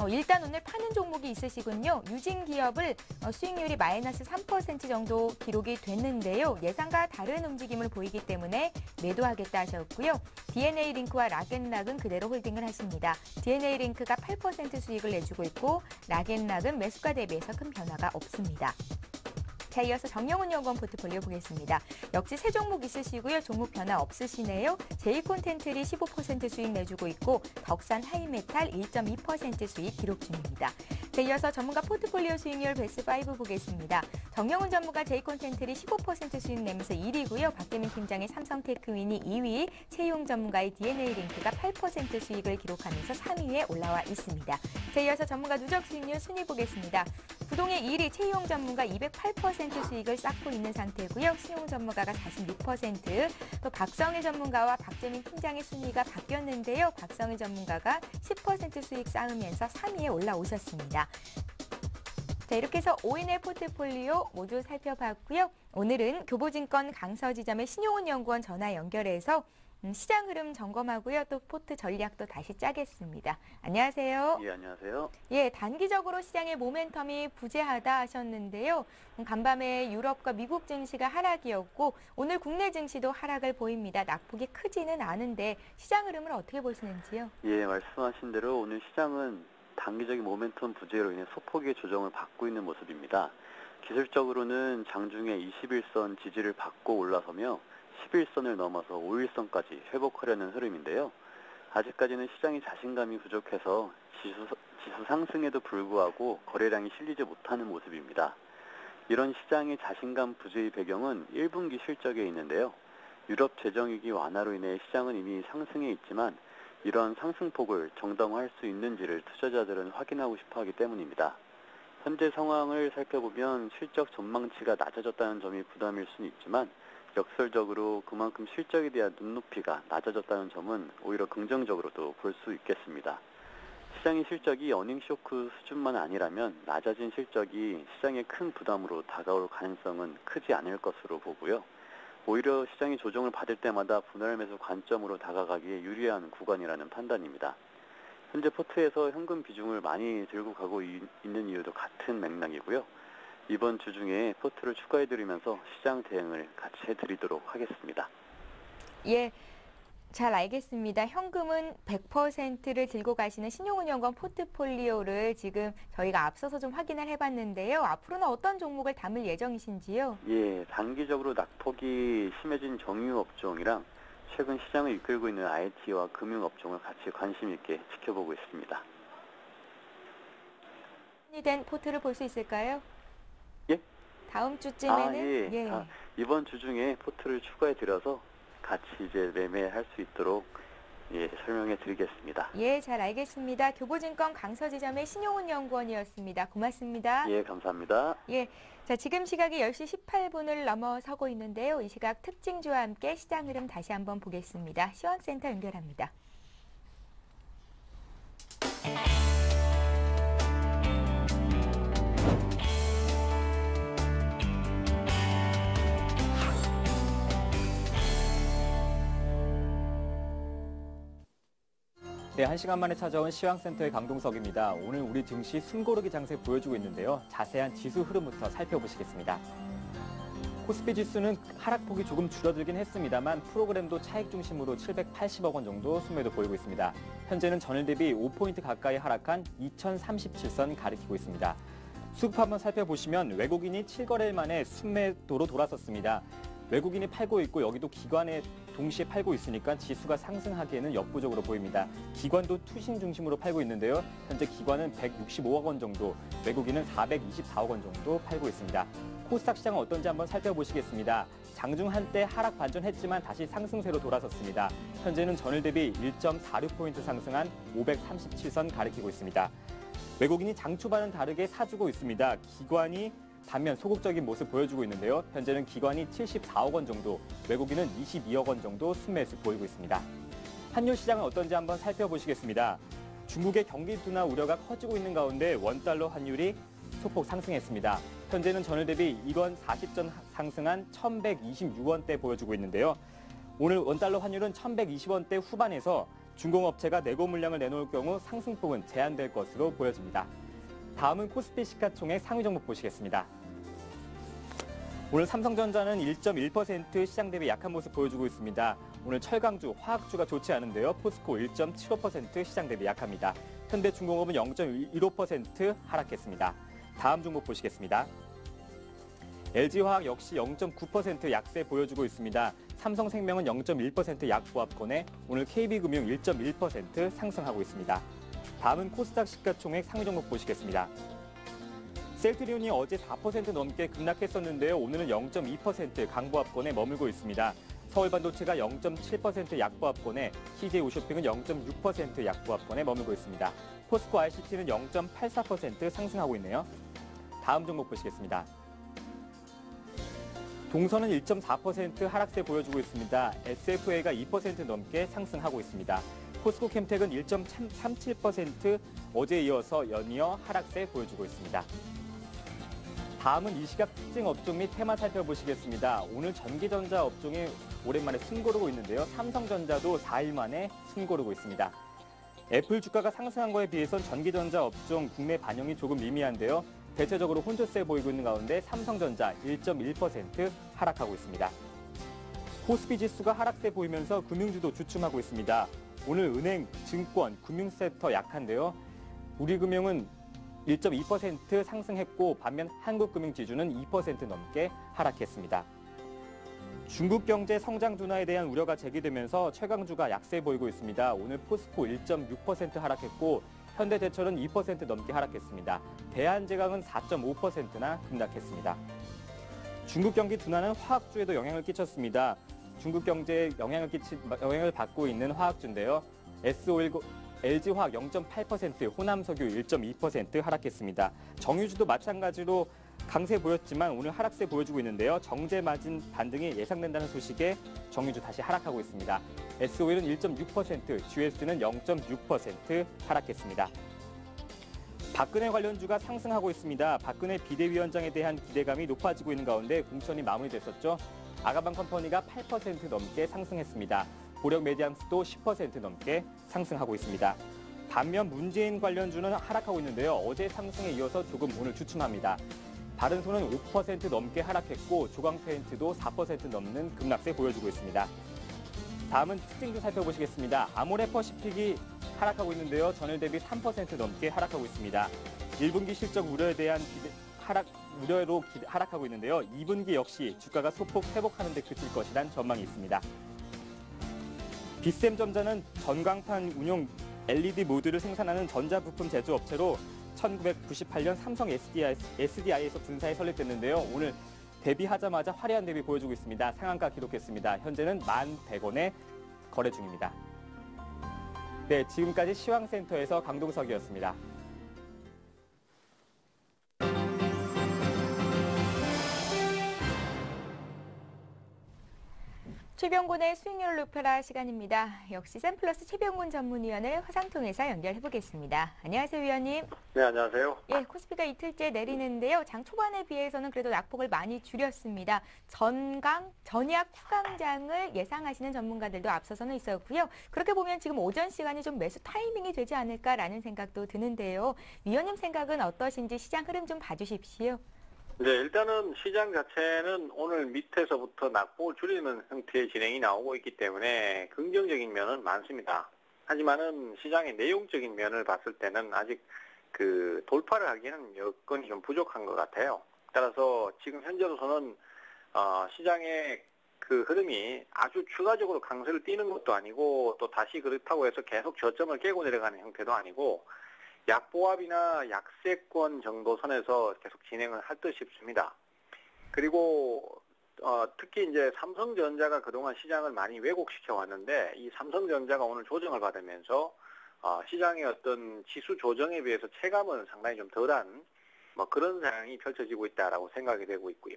일단 오늘 파는 종목이 있으시군요. 유진기업을 수익률이 마이너스 3% 정도 기록이 됐는데요. 예상과 다른 움직임을 보이기 때문에 매도하겠다 하셨고요. DNA링크와 락앤락은 그대로 홀딩을 하십니다. DNA링크가 8% 수익을 내주고 있고 락앤락은 매수가 대비해서 큰 변화가 없습니다. 자, 이어서 정영훈 연구원 포트폴리오 보겠습니다. 역시 세 종목 있으시고요. 종목 변화 없으시네요. 제이콘텐트리 15% 수익 내주고 있고 덕산 하이메탈 1.2% 수익 기록 중입니다. 자, 이어서 전문가 포트폴리오 수익률 베스트5 보겠습니다. 정영훈 전문가 제이콘텐트리 15% 수익 내면서 1위고요. 박재민 팀장의 삼성테크윈이 2위, 최용 전문가의 DNA링크가 8% 수익을 기록하면서 3위에 올라와 있습니다. 자, 이어서 전문가 누적 수익률 순위 보겠습니다. 부동의 1위 최용 전문가 208% 수익을 쌓고 있는 상태고요. 신용 전문가가 46%, 또 박성일 전문가와 박재민 팀장의 순위가 바뀌었는데요. 박성일 전문가가 10% 수익 쌓으면서 3위에 올라오셨습니다. 자, 이렇게 해서 오인의 포트폴리오 모두 살펴봤고요. 오늘은 교보증권 강서지점의 신용훈 연구원 전화 연결해서 시장 흐름 점검하고요. 또 포트 전략도 다시 짜겠습니다. 안녕하세요. 예, 안녕하세요. 예, 단기적으로 시장의 모멘텀이 부재하다 하셨는데요. 간밤에 유럽과 미국 증시가 하락이었고 오늘 국내 증시도 하락을 보입니다. 낙폭이 크지는 않은데 시장 흐름을 어떻게 보시는지요? 예, 말씀하신 대로 오늘 시장은 단기적인 모멘텀 부재로 인해 소폭의 조정을 받고 있는 모습입니다. 기술적으로는 장중에 21선 지지를 받고 올라서며 11선을 넘어서 5일선까지 회복하려는 흐름인데요. 아직까지는 시장이 자신감이 부족해서 지수 상승에도 불구하고 거래량이 실리지 못하는 모습입니다. 이런 시장의 자신감 부재의 배경은 1분기 실적에 있는데요. 유럽 재정위기 완화로 인해 시장은 이미 상승해 있지만 이러한 상승폭을 정당화할 수 있는지를 투자자들은 확인하고 싶어하기 때문입니다. 현재 상황을 살펴보면 실적 전망치가 낮아졌다는 점이 부담일 수는 있지만 역설적으로 그만큼 실적에 대한 눈높이가 낮아졌다는 점은 오히려 긍정적으로도 볼 수 있겠습니다. 시장의 실적이 어닝쇼크 수준만 아니라면 낮아진 실적이 시장에 큰 부담으로 다가올 가능성은 크지 않을 것으로 보고요. 오히려 시장이 조정을 받을 때마다 분할 매수 관점으로 다가가기에 유리한 구간이라는 판단입니다. 현재 포트에서 현금 비중을 많이 들고 가고 있는 이유도 같은 맥락이고요. 이번 주 중에 포트를 추가해드리면서 시장 대응을 같이 해드리도록 하겠습니다. 예, 잘 알겠습니다. 현금은 100%를 들고 가시는 신용훈 연구원 포트폴리오를 지금 저희가 앞서서 좀 확인을 해봤는데요. 앞으로는 어떤 종목을 담을 예정이신지요? 예, 단기적으로 낙폭이 심해진 정유업종이랑 최근 시장을 이끌고 있는 IT와 금융업종을 같이 관심 있게 지켜보고 있습니다. 된 포트를 볼 수 있을까요? 예? 다음 주쯤에는 예. 이번 주 중에 포트를 추가해 드려서 같이 이제 매매할 수 있도록 예, 설명해 드리겠습니다. 예, 잘 알겠습니다. 교보증권 강서지점의 신용훈 연구원이었습니다. 고맙습니다. 예, 감사합니다. 예, 자 지금 시각이 10시 18분을 넘어서고 있는데요. 이 시각 특징주와 함께 시장 흐름 다시 한번 보겠습니다. 시황센터 연결합니다. 네, 1시간 만에 찾아온 시황센터의 강동석입니다. 오늘 우리 증시 숨고르기 장세 보여주고 있는데요. 자세한 지수 흐름부터 살펴보시겠습니다. 코스피 지수는 하락폭이 조금 줄어들긴 했습니다만 프로그램도 차익 중심으로 780억 원 정도 순매도 보이고 있습니다. 현재는 전일 대비 5포인트 가까이 하락한 2037선 가리키고 있습니다. 수급 한번 살펴보시면 외국인이 7거래일 만에 순매도로 돌아섰습니다. 외국인이 팔고 있고 여기도 기관에 동시에 팔고 있으니까 지수가 상승하기에는 역부족으로 보입니다. 기관도 투신 중심으로 팔고 있는데요. 현재 기관은 165억 원 정도, 외국인은 424억 원 정도 팔고 있습니다. 코스닥 시장은 어떤지 한번 살펴보시겠습니다. 장중 한때 하락 반전했지만 다시 상승세로 돌아섰습니다. 현재는 전일 대비 1.46포인트 상승한 537선 가리키고 있습니다. 외국인이 장 초반은 다르게 사주고 있습니다. 기관이 반면 소극적인 모습 보여주고 있는데요. 현재는 기관이 74억 원 정도, 외국인은 22억 원 정도 순매수 보이고 있습니다. 환율 시장은 어떤지 한번 살펴보시겠습니다. 중국의 경기 둔화 우려가 커지고 있는 가운데 원달러 환율이 소폭 상승했습니다. 현재는 전일 대비 1원 40전 상승한 1,126원대 보여주고 있는데요. 오늘 원달러 환율은 1,120원대 후반에서 중공업체가 내고 물량을 내놓을 경우 상승폭은 제한될 것으로 보여집니다. 다음은 코스피 시가총액 상위 종목 보시겠습니다. 오늘 삼성전자는 1.1% 시장 대비 약한 모습 보여주고 있습니다. 오늘 철강주, 화학주가 좋지 않은데요. 포스코 1.75% 시장 대비 약합니다. 현대중공업은 0.15% 하락했습니다. 다음 종목 보시겠습니다. LG화학 역시 0.9% 약세 보여주고 있습니다. 삼성생명은 0.1% 약보합권에 오늘 KB금융 1.1% 상승하고 있습니다. 다음은 코스닥 시가총액 상위 종목 보시겠습니다. 셀트리온이 어제 4% 넘게 급락했었는데요. 오늘은 0.2% 강보합권에 머물고 있습니다. 서울반도체가 0.7% 약보합권에 CJ오쇼핑은 0.6% 약보합권에 머물고 있습니다. 포스코 ICT는 0.84% 상승하고 있네요. 다음 종목 보시겠습니다. 동선은 1.4% 하락세 보여주고 있습니다. SFA가 2% 넘게 상승하고 있습니다. 포스코 캠텍은 1.37% 어제에 이어서 연이어 하락세 보여주고 있습니다. 다음은 이 시각 특징 업종 및 테마 살펴보시겠습니다. 오늘 전기전자 업종이 오랜만에 숨고르고 있는데요. 삼성전자도 4일 만에 숨고르고 있습니다. 애플 주가가 상승한 거에 비해선 전기전자 업종 국내 반영이 조금 미미한데요. 대체적으로 혼조세 보이고 있는 가운데 삼성전자 1.1% 하락하고 있습니다. 코스피 지수가 하락세 보이면서 금융주도 주춤하고 있습니다. 오늘 은행, 증권, 금융섹터 약한데요. 우리금융은 1.2% 상승했고 반면 한국금융지주는 2% 넘게 하락했습니다. 중국 경제 성장 둔화에 대한 우려가 제기되면서 최강주가 약세 보이고 있습니다. 오늘 포스코 1.6% 하락했고 현대제철은 2% 넘게 하락했습니다. 대한제강은 4.5%나 급락했습니다. 중국 경기 둔화는 화학주에도 영향을 끼쳤습니다. 중국 경제에 영향을 받고 있는 화학주인데요. S519, LG화학 0.8%, 호남석유 1.2% 하락했습니다. 정유주도 마찬가지로 강세 보였지만 오늘 하락세 보여주고 있는데요. 정제 마진 반등이 예상된다는 소식에 정유주 다시 하락하고 있습니다. S5일은 1.6%, GS는 0.6% 하락했습니다. 박근혜 관련주가 상승하고 있습니다. 박근혜 비대위원장에 대한 기대감이 높아지고 있는 가운데 공천이 마무리됐었죠. 아가방 컴퍼니가 8% 넘게 상승했습니다. 보력 메디앙스도 10% 넘게 상승하고 있습니다. 반면 문재인 관련주는 하락하고 있는데요. 어제 상승에 이어서 조금 오늘 주춤합니다. 바른손은 5% 넘게 하락했고 조광페인트도 4% 넘는 급락세 보여주고 있습니다. 다음은 특징도 살펴보시겠습니다. 아모레퍼시픽이 하락하고 있는데요. 전일 대비 3% 넘게 하락하고 있습니다. 1분기 실적 우려에 대한 우려로 하락하고 있는데요. 2분기 역시 주가가 소폭 회복하는 데 그칠 것이란 전망이 있습니다. 비셈전자는 전광판 운용 LED 모듈을 생산하는 전자부품 제조업체로 1998년 삼성 SDI에서 분사에 설립됐는데요. 오늘 데뷔하자마자 화려한 데뷔 보여주고 있습니다. 상한가 기록했습니다. 현재는 1,100원에 거래 중입니다. 네, 지금까지 시황센터에서 강동석이었습니다. 최병곤의 수익률을 높여라 시간입니다. 역시 샘플러스 최병곤 전문위원을 화상 통해서 연결해 보겠습니다. 안녕하세요, 위원님. 네, 안녕하세요. 예, 코스피가 이틀째 내리는데요. 장 초반에 비해서는 그래도 낙폭을 많이 줄였습니다. 전약 후강장을 예상하시는 전문가들도 앞서서는 있었고요. 그렇게 보면 지금 오전 시간이 좀 매수 타이밍이 되지 않을까라는 생각도 드는데요. 위원님 생각은 어떠신지 시장 흐름 좀 봐주십시오. 네, 일단은 시장 자체는 오늘 밑에서부터 낙폭을 줄이는 형태의 진행이 나오고 있기 때문에 긍정적인 면은 많습니다. 하지만은 시장의 내용적인 면을 봤을 때는 아직 그 돌파를 하기에는 여건이 좀 부족한 것 같아요. 따라서 지금 현재로서는 시장의 그 흐름이 아주 추가적으로 강세를 띠는 것도 아니고 또 다시 그렇다고 해서 계속 저점을 깨고 내려가는 형태도 아니고 약보합이나 약세권 정도 선에서 계속 진행을 할 듯 싶습니다. 그리고 특히 이제 삼성전자가 그동안 시장을 많이 왜곡시켜 왔는데 이 삼성전자가 오늘 조정을 받으면서 시장의 어떤 지수 조정에 비해서 체감은 상당히 좀 덜한 그런 상황이 펼쳐지고 있다라고 생각이 되고 있고요.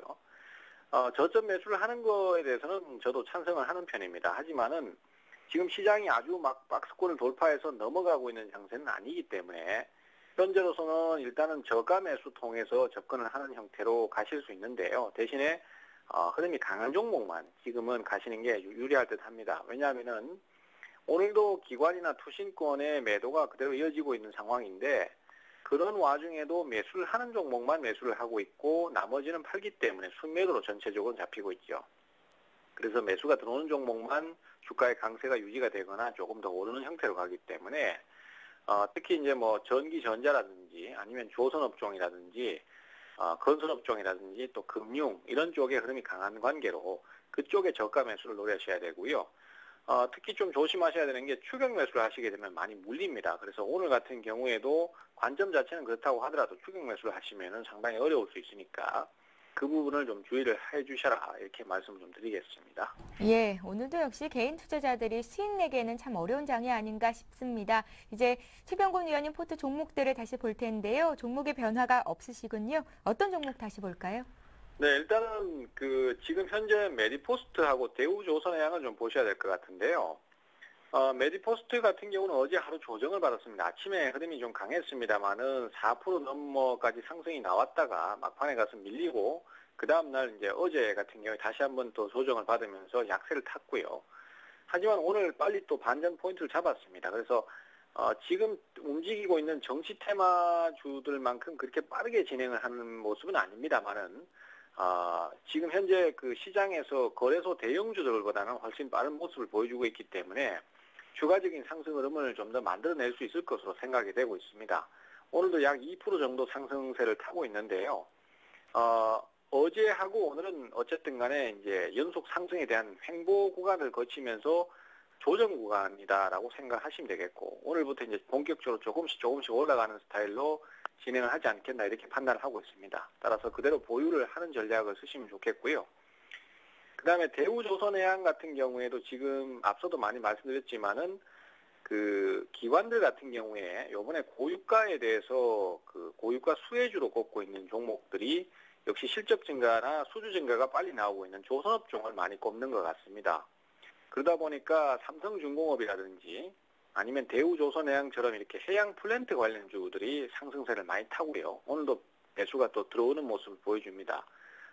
저점 매수를 하는 거에 대해서는 저도 찬성을 하는 편입니다. 하지만은 지금 시장이 아주 막 박스권을 돌파해서 넘어가고 있는 장세는 아니기 때문에 현재로서는 일단은 저가 매수 통해서 접근을 하는 형태로 가실 수 있는데요. 대신에 흐름이 강한 종목만 지금은 가시는 게 유리할 듯 합니다. 왜냐하면은 오늘도 기관이나 투신권의 매도가 그대로 이어지고 있는 상황인데 그런 와중에도 매수를 하는 종목만 매수를 하고 있고 나머지는 팔기 때문에 순매도로 전체적으로 잡히고 있죠. 그래서 매수가 들어오는 종목만 주가의 강세가 유지가 되거나 조금 더 오르는 형태로 가기 때문에 특히 이제 전기 전자라든지 아니면 조선업종이라든지 건설업종이라든지 또 금융 이런 쪽의 흐름이 강한 관계로 그쪽에 저가 매수를 노리셔야 되고요. 특히 좀 조심하셔야 되는 게 추격 매수를 하시게 되면 많이 물립니다. 그래서 오늘 같은 경우에도 관점 자체는 그렇다고 하더라도 추격 매수를 하시면은 상당히 어려울 수 있으니까 그 부분을 좀 주의를 해주셔라 이렇게 말씀을 좀 드리겠습니다. 예, 오늘도 역시 개인 투자자들이 수익 내기에는 참 어려운 장이 아닌가 싶습니다. 이제 최병곤 위원님 포트 종목들을 다시 볼 텐데요. 종목의 변화가 없으시군요. 어떤 종목 다시 볼까요? 네, 일단은 지금 현재 메디포스트하고 대우조선해양을 좀 보셔야 될 것 같은데요. 메디포스트 같은 경우는 어제 하루 조정을 받았습니다. 아침에 흐름이 좀 강했습니다만은 4% 넘어까지 상승이 나왔다가 막판에 가서 밀리고 그 다음날 이제 어제 같은 경우에 다시 한번 또 조정을 받으면서 약세를 탔고요. 하지만 오늘 빨리 또 반전 포인트를 잡았습니다. 그래서 지금 움직이고 있는 정치 테마주들만큼 그렇게 빠르게 진행을 하는 모습은 아닙니다만은 지금 현재 그 시장에서 거래소 대형주들보다는 훨씬 빠른 모습을 보여주고 있기 때문에 추가적인 상승 흐름을 좀 더 만들어낼 수 있을 것으로 생각이 되고 있습니다. 오늘도 약 2% 정도 상승세를 타고 있는데요. 어제하고 오늘은 어쨌든 간에 이제 연속 상승에 대한 횡보 구간을 거치면서 조정 구간이다라고 생각하시면 되겠고 오늘부터 이제 본격적으로 조금씩 올라가는 스타일로 진행을 하지 않겠나 이렇게 판단을 하고 있습니다. 따라서 그대로 보유를 하는 전략을 쓰시면 좋겠고요. 그 다음에 대우조선해양 같은 경우에도 지금 앞서도 많이 말씀드렸지만은 그 기관들 같은 경우에 요번에 고유가에 대해서 그 고유가 수혜주로 꼽고 있는 종목들이 역시 실적 증가나 수주 증가가 빨리 나오고 있는 조선업종을 많이 꼽는 것 같습니다. 그러다 보니까 삼성중공업이라든지 아니면 대우조선해양처럼 이렇게 해양 플랜트 관련주들이 상승세를 많이 타고요. 오늘도 매수가 또 들어오는 모습을 보여줍니다.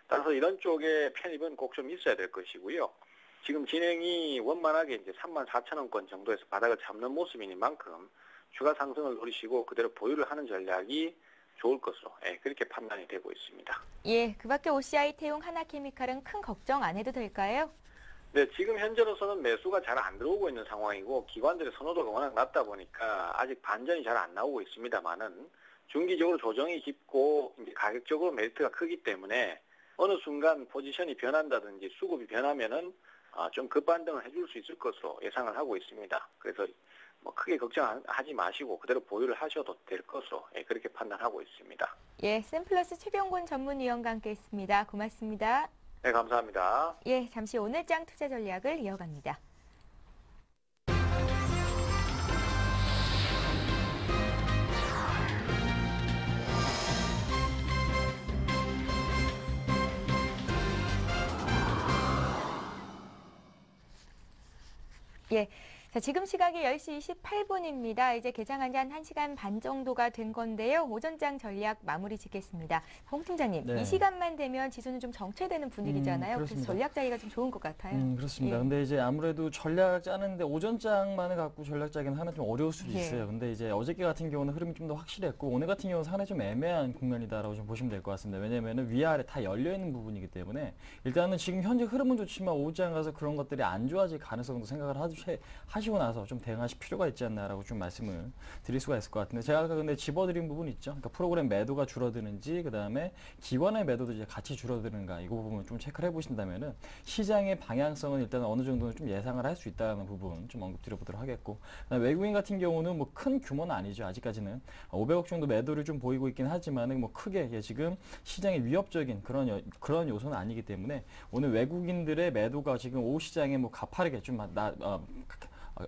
따라서 이런 쪽에 편입은 꼭 좀 있어야 될 것이고요. 지금 진행이 원만하게 이제 34,000원권 정도에서 바닥을 잡는 모습이니만큼 추가 상승을 노리시고 그대로 보유를 하는 전략이 좋을 것으로 그렇게 판단이 되고 있습니다. 예, 그 밖에 OCI, 태용, 하나케미칼은 큰 걱정 안 해도 될까요? 네, 지금 현재로서는 매수가 잘 안 들어오고 있는 상황이고 기관들의 선호도가 워낙 낮다 보니까 아직 반전이 잘 안 나오고 있습니다만은 중기적으로 조정이 깊고 이제 가격적으로 메리트가 크기 때문에 어느 순간 포지션이 변한다든지 수급이 변하면은 좀 급반등을 해줄 수 있을 것으로 예상을 하고 있습니다. 그래서 크게 걱정하지 마시고 그대로 보유를 하셔도 될 것으로 그렇게 판단하고 있습니다. 예, 샘플러스 최병곤 전문위원과 함께했습니다. 고맙습니다. 네, 감사합니다. 예, 잠시 오늘장 투자 전략을 이어갑니다. 예. 자, 지금 시각이 10시 28분입니다. 이제 개장한 지 한 1시간 반 정도가 된 건데요. 오전장 전략 마무리 짓겠습니다. 홍 팀장님, 네. 이 시간만 되면 지수는 좀 정체되는 분위기잖아요. 그래서 그렇습니다. 전략 짜기가 좀 좋은 것 같아요. 그렇습니다. 예. 근데 이제 아무래도 전략 짜는데 오전장만을 갖고 전략 짜기는 하나 좀 어려울 수도 예. 있어요. 근데 이제 어저께 같은 경우는 흐름이 좀 더 확실했고 오늘 같은 경우는 상당히 좀 애매한 국면이다라고 좀 보시면 될 것 같습니다. 왜냐면은 위아래 다 열려 있는 부분이기 때문에 일단은 지금 현재 흐름은 좋지만 오후장 가서 그런 것들이 안 좋아질 가능성도 생각을 하시고 나서 좀 대응하실 필요가 있지 않나라고 좀 말씀을 드릴 수가 있을 것 같은데 제가 아까 근데 집어드린 부분이 있죠. 그러니까 프로그램 매도가 줄어드는지 그다음에 기관의 매도도 이제 같이 줄어드는가 이거 부분 좀 체크를 해보신다면은 시장의 방향성은 일단 어느 정도는 좀 예상을 할 수 있다는 부분 좀 언급드려보도록 하겠고 외국인 같은 경우는 뭐 큰 규모는 아니죠. 아직까지는 500억 정도 매도를 좀 보이고 있긴 하지만은 뭐 크게 지금 시장에 위협적인 그런 요소는 아니기 때문에 오늘 외국인들의 매도가 지금 오후 시장에 뭐 가파르게 좀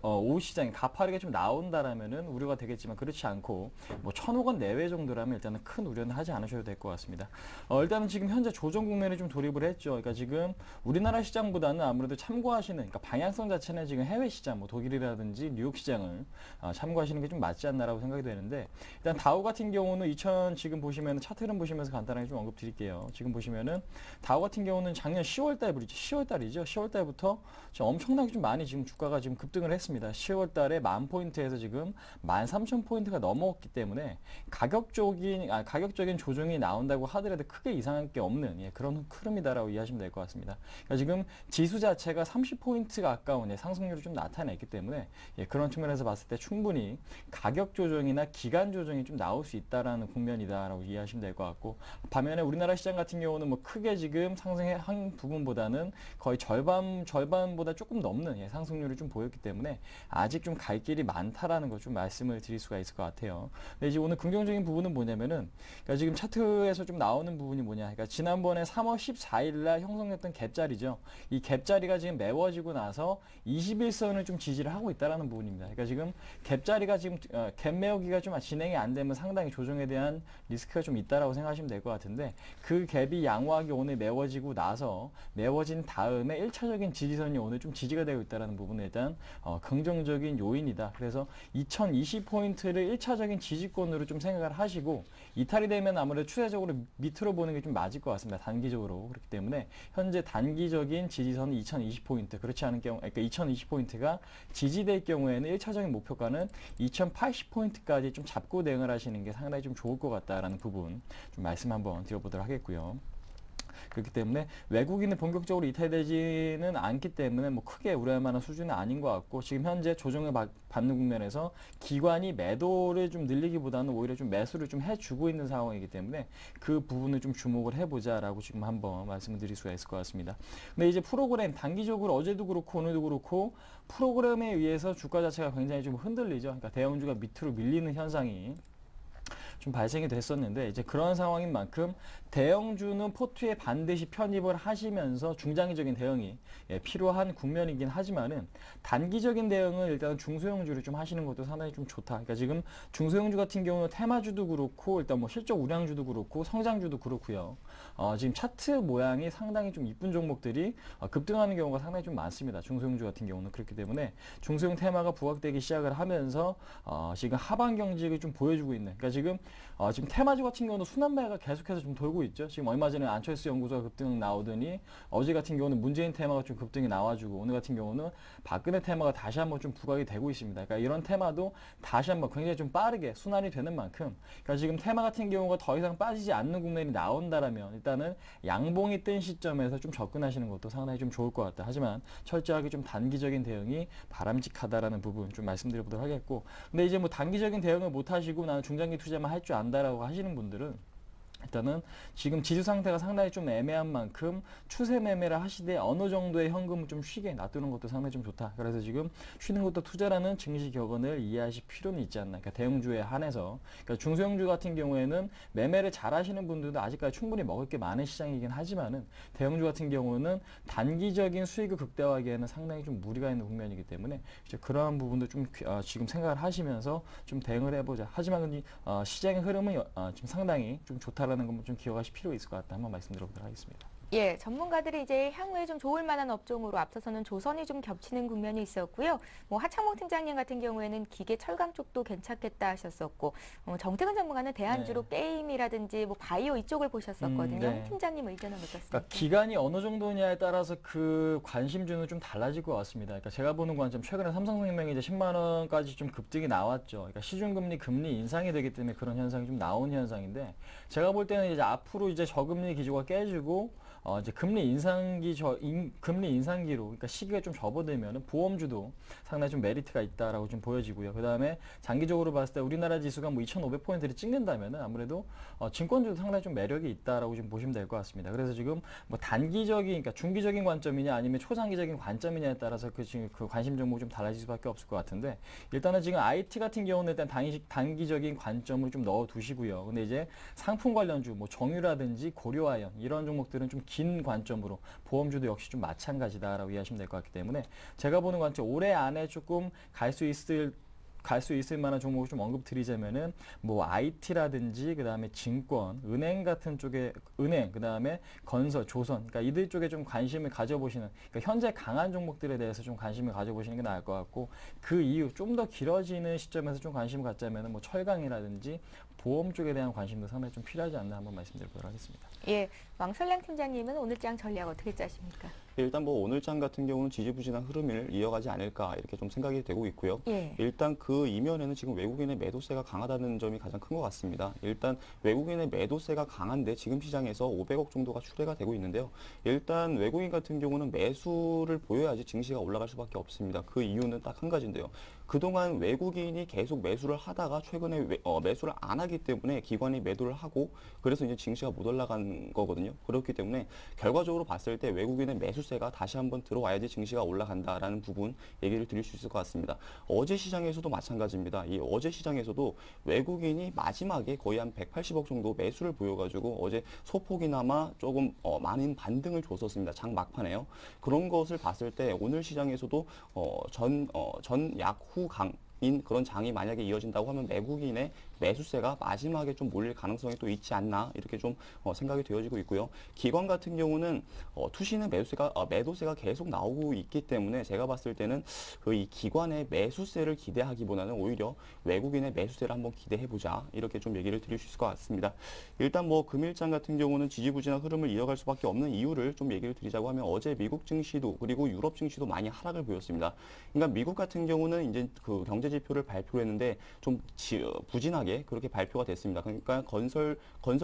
오후 시장에 가파르게 좀 나온다라면은 우려가 되겠지만 그렇지 않고 뭐 1,000억 원 내외 정도라면 일단은 큰 우려는 하지 않으셔도 될 것 같습니다. 일단은 지금 현재 조정 국면에 좀 돌입을 했죠. 그러니까 지금 우리나라 시장보다는 아무래도 참고하시는 그러니까 방향성 자체는 지금 해외 시장 뭐 독일이라든지 뉴욕 시장을 참고하시는 게 좀 맞지 않나라고 생각이 되는데 일단 다우 같은 경우는 지금 보시면 차트 흐름 보시면서 간단하게 좀 언급드릴게요. 지금 보시면은 다우 같은 경우는 작년 10월달이죠. 10월달부터 엄청나게 좀 많이 지금 주가가 지금 급등을 했습니다. 10월 달에 10,000포인트에서 지금 13,000포인트가 넘어왔기 때문에 가격적인 조정이 나온다고 하더라도 크게 이상할 게 없는 그런 흐름이다라고 이해하시면 될 것 같습니다. 그러니까 지금 지수 자체가 30포인트 가까운 상승률을 좀 나타냈기 때문에 그런 측면에서 봤을 때 충분히 가격 조정이나 기간 조정이 좀 나올 수 있다라는 국면이다라고 이해하시면 될 것 같고 반면에 우리나라 시장 같은 경우는 뭐 크게 지금 상승한 부분보다는 거의 절반보다 조금 넘는 상승률을 좀 보였기 때문에 아직 좀 갈 길이 많다라는 걸 좀 말씀을 드릴 수가 있을 것 같아요. 근데 이제 오늘 긍정적인 부분은 뭐냐면은 그러니까 지금 차트에서 좀 나오는 부분이 뭐냐. 그러니까 지난번에 3월 14일 날 형성됐던 갭자리죠. 이 갭자리가 지금 메워지고 나서 21선을 좀 지지를 하고 있다라는 부분입니다. 그러니까 지금 갭자리가 지금 갭 메우기가 좀 진행이 안 되면 상당히 조정에 대한 리스크가 좀 있다라고 생각하시면 될 것 같은데 그 갭이 양호하게 오늘 메워진 다음에 1차적인 지지선이 오늘 좀 지지가 되고 있다라는 부분에 일단 긍정적인 요인이다. 그래서 2020포인트를 1차적인 지지권으로 좀 생각을 하시고 이탈이 되면 아무래도 추세적으로 밑으로 보는 게 좀 맞을 것 같습니다. 단기적으로. 그렇기 때문에 현재 단기적인 지지선은 2020포인트. 그렇지 않은 경우, 그러니까 2020포인트가 지지될 경우에는 1차적인 목표가는 2080포인트까지 좀 잡고 대응을 하시는 게 상당히 좀 좋을 것 같다라는 부분 좀 말씀 한번 드려보도록 하겠고요. 그렇기 때문에 외국인이 본격적으로 이탈되지는 않기 때문에 뭐 크게 우려할 만한 수준은 아닌 것 같고 지금 현재 조정을 받는 국면에서 기관이 매도를 좀 늘리기보다는 오히려 좀 매수를 좀 해주고 있는 상황이기 때문에 그 부분을 좀 주목을 해보자라고 지금 한번 말씀을 드릴 수가 있을 것 같습니다. 근데 이제 프로그램 단기적으로 어제도 그렇고 오늘도 그렇고 프로그램에 의해서 주가 자체가 굉장히 좀 흔들리죠. 그러니까 대형주가 밑으로 밀리는 현상이 좀 발생이 됐었는데 이제 그런 상황인 만큼 대형주는 포트에 반드시 편입을 하시면서 중장기적인 대응이 필요한 국면이긴 하지만은 단기적인 대응은 일단 중소형주를 좀 하시는 것도 상당히 좀 좋다. 그러니까 지금 중소형주 같은 경우는 테마주도 그렇고 일단 뭐 실적 우량주도 그렇고 성장주도 그렇고요. 지금 차트 모양이 상당히 좀 이쁜 종목들이 급등하는 경우가 상당히 좀 많습니다. 중소형주 같은 경우는 그렇기 때문에 중소형 테마가 부각되기 시작을 하면서 지금 하방 경직을 좀 보여주고 있는. 그러니까 지금 테마주 같은 경우는 순환매가 계속해서 좀 돌고 있죠. 지금 얼마 전에 안철수 연구소가 급등 나오더니 어제 같은 경우는 문재인 테마가 좀 급등이 나와주고 오늘 같은 경우는 박근혜 테마가 다시 한번 좀 부각이 되고 있습니다. 그러니까 이런 테마도 다시 한번 굉장히 좀 빠르게 순환이 되는 만큼 그러니까 지금 테마 같은 경우가 더 이상 빠지지 않는 국면이 나온다라면 일단은 양봉이 뜬 시점에서 좀 접근하시는 것도 상당히 좀 좋을 것 같다. 하지만 철저하게 좀 단기적인 대응이 바람직하다라는 부분 좀 말씀드려보도록 하겠고 근데 이제 뭐 단기적인 대응을 못 하시고 나는 중장기 투자만 할 줄 안다라고 하시는 분들은 일단은 지금 지수 상태가 상당히 좀 애매한 만큼 추세 매매를 하시되 어느 정도의 현금을 좀 쉬게 놔두는 것도 상당히 좀 좋다. 그래서 지금 쉬는 것도 투자라는 증시 격언을 이해하실 필요는 있지 않나. 그러니까 대형주에 한해서 그러니까 중소형주 같은 경우에는 매매를 잘 하시는 분들도 아직까지 충분히 먹을 게 많은 시장이긴 하지만은 대형주 같은 경우는 단기적인 수익을 극대화하기에는 상당히 좀 무리가 있는 국면이기 때문에 그러한 부분도 좀 지금 생각을 하시면서 좀 대응을 해보자. 하지만 시장의 흐름은 지금 상당히 좀 좋다라는 건 좀 기억하실 필요가 있을 것 같다. 한번 말씀드려보도록 하겠습니다. 예, 전문가들이 이제 향후에 좀 좋을 만한 업종으로 앞서서는 조선이 좀 겹치는 국면이 있었고요. 뭐 하창봉 팀장님 같은 경우에는 기계 철강 쪽도 괜찮겠다 하셨었고, 정태근 전문가는 대안주로 게임이라든지 뭐 바이오 이쪽을 보셨었거든요. 네. 팀장님 의견은 어떻습니까? 그러니까 기간이 어느 정도냐에 따라서 그 관심주는 좀 달라질 것 같습니다. 그러니까 제가 보는 관점, 최근에 삼성생명이 이제 10만 원까지 좀 급등이 나왔죠. 그러니까 시중금리, 금리 인상이 되기 때문에 그런 현상이 좀 나온 현상인데, 제가 볼 때는 이제 앞으로 이제 저금리 기조가 깨지고 이제 금리 인상기로, 그러니까 시기가 좀 접어들면은 보험주도 상당히 좀 메리트가 있다라고 좀 보여지고요. 그 다음에 장기적으로 봤을 때 우리나라 지수가 뭐 2,500포인트를 찍는다면은 아무래도 증권주도 상당히 좀 매력이 있다라고 좀 보시면 될 것 같습니다. 그래서 지금 뭐 단기적인, 그러니까 중기적인 관점이냐 아니면 초장기적인 관점이냐에 따라서 지금 그 관심 종목이 좀 달라질 수밖에 없을 것 같은데, 일단은 지금 IT 같은 경우는 일단 단기적인 관점을 좀 넣어 두시고요. 근데 이제 상품 관련주, 뭐 정유라든지 고려아연 이런 종목들은 좀 긴 관점으로, 보험주도 역시 좀 마찬가지다라고 이해하시면 될 것 같기 때문에, 제가 보는 관점 올해 안에 조금 갈 수 있을 만한 종목을 좀 언급드리자면은 뭐 IT라든지 그다음에 증권, 은행 같은 쪽에, 은행, 그다음에 건설, 조선, 그러니까 이들 쪽에 좀 관심을 가져보시는, 그러니까 현재 강한 종목들에 대해서 좀 관심을 가져보시는 게 나을 것 같고, 그 이후 좀 더 길어지는 시점에서 좀 관심을 갖자면은 뭐 철강이라든지 보험 쪽에 대한 관심도 상당히 좀 필요하지 않나 한번 말씀드리도록 하겠습니다. 예, 왕설량 팀장님은 오늘 장 전략 어떻게 짜십니까? 일단 뭐 오늘 장 같은 경우는 지지부진한 흐름을 이어가지 않을까 이렇게 좀 생각이 되고 있고요. 예. 일단 그 이면에는 지금 외국인의 매도세가 강하다는 점이 가장 큰 것 같습니다. 일단 외국인의 매도세가 강한데 지금 시장에서 500억 정도가 출회가 되고 있는데요. 일단 외국인 같은 경우는 매수를 보여야지 증시가 올라갈 수밖에 없습니다. 그 이유는 딱 한 가지인데요. 그동안 외국인이 계속 매수를 하다가 최근에 매수를 안 하기 때문에 기관이 매도를 하고, 그래서 이제 증시가 못 올라간 거거든요. 그렇기 때문에 결과적으로 봤을 때 외국인의 매수세가 다시 한번 들어와야지 증시가 올라간다라는 부분 얘기를 드릴 수 있을 것 같습니다. 어제 시장에서도 마찬가지입니다. 이 어제 시장에서도 외국인이 마지막에 거의 한 180억 정도 매수를 보여가지고 어제 소폭이나마 조금 많은 반등을 줬었습니다. 장 막판에요. 그런 것을 봤을 때 오늘 시장에서도 전 약후 강인 그런 장이 만약에 이어진다고 하면 외국인의 매수세가 마지막에 좀 몰릴 가능성이 또 있지 않나 이렇게 좀 생각이 되어지고 있고요. 기관 같은 경우는 투시는 매도세가 계속 나오고 있기 때문에 제가 봤을 때는 이 기관의 매수세를 기대하기보다는 오히려 외국인의 매수세를 한번 기대해보자 이렇게 좀 얘기를 드릴 수 있을 것 같습니다. 일단 뭐 금일장 같은 경우는 지지부진한 흐름을 이어갈 수밖에 없는 이유를 좀 얘기를 드리자고 하면, 어제 미국 증시도 그리고 유럽 증시도 많이 하락을 보였습니다. 그러니까 미국 같은 경우는 이제 그 경제 지표를 발표했는데 좀 부진하게 그렇게 발표가 됐습니다. 그러니까 건설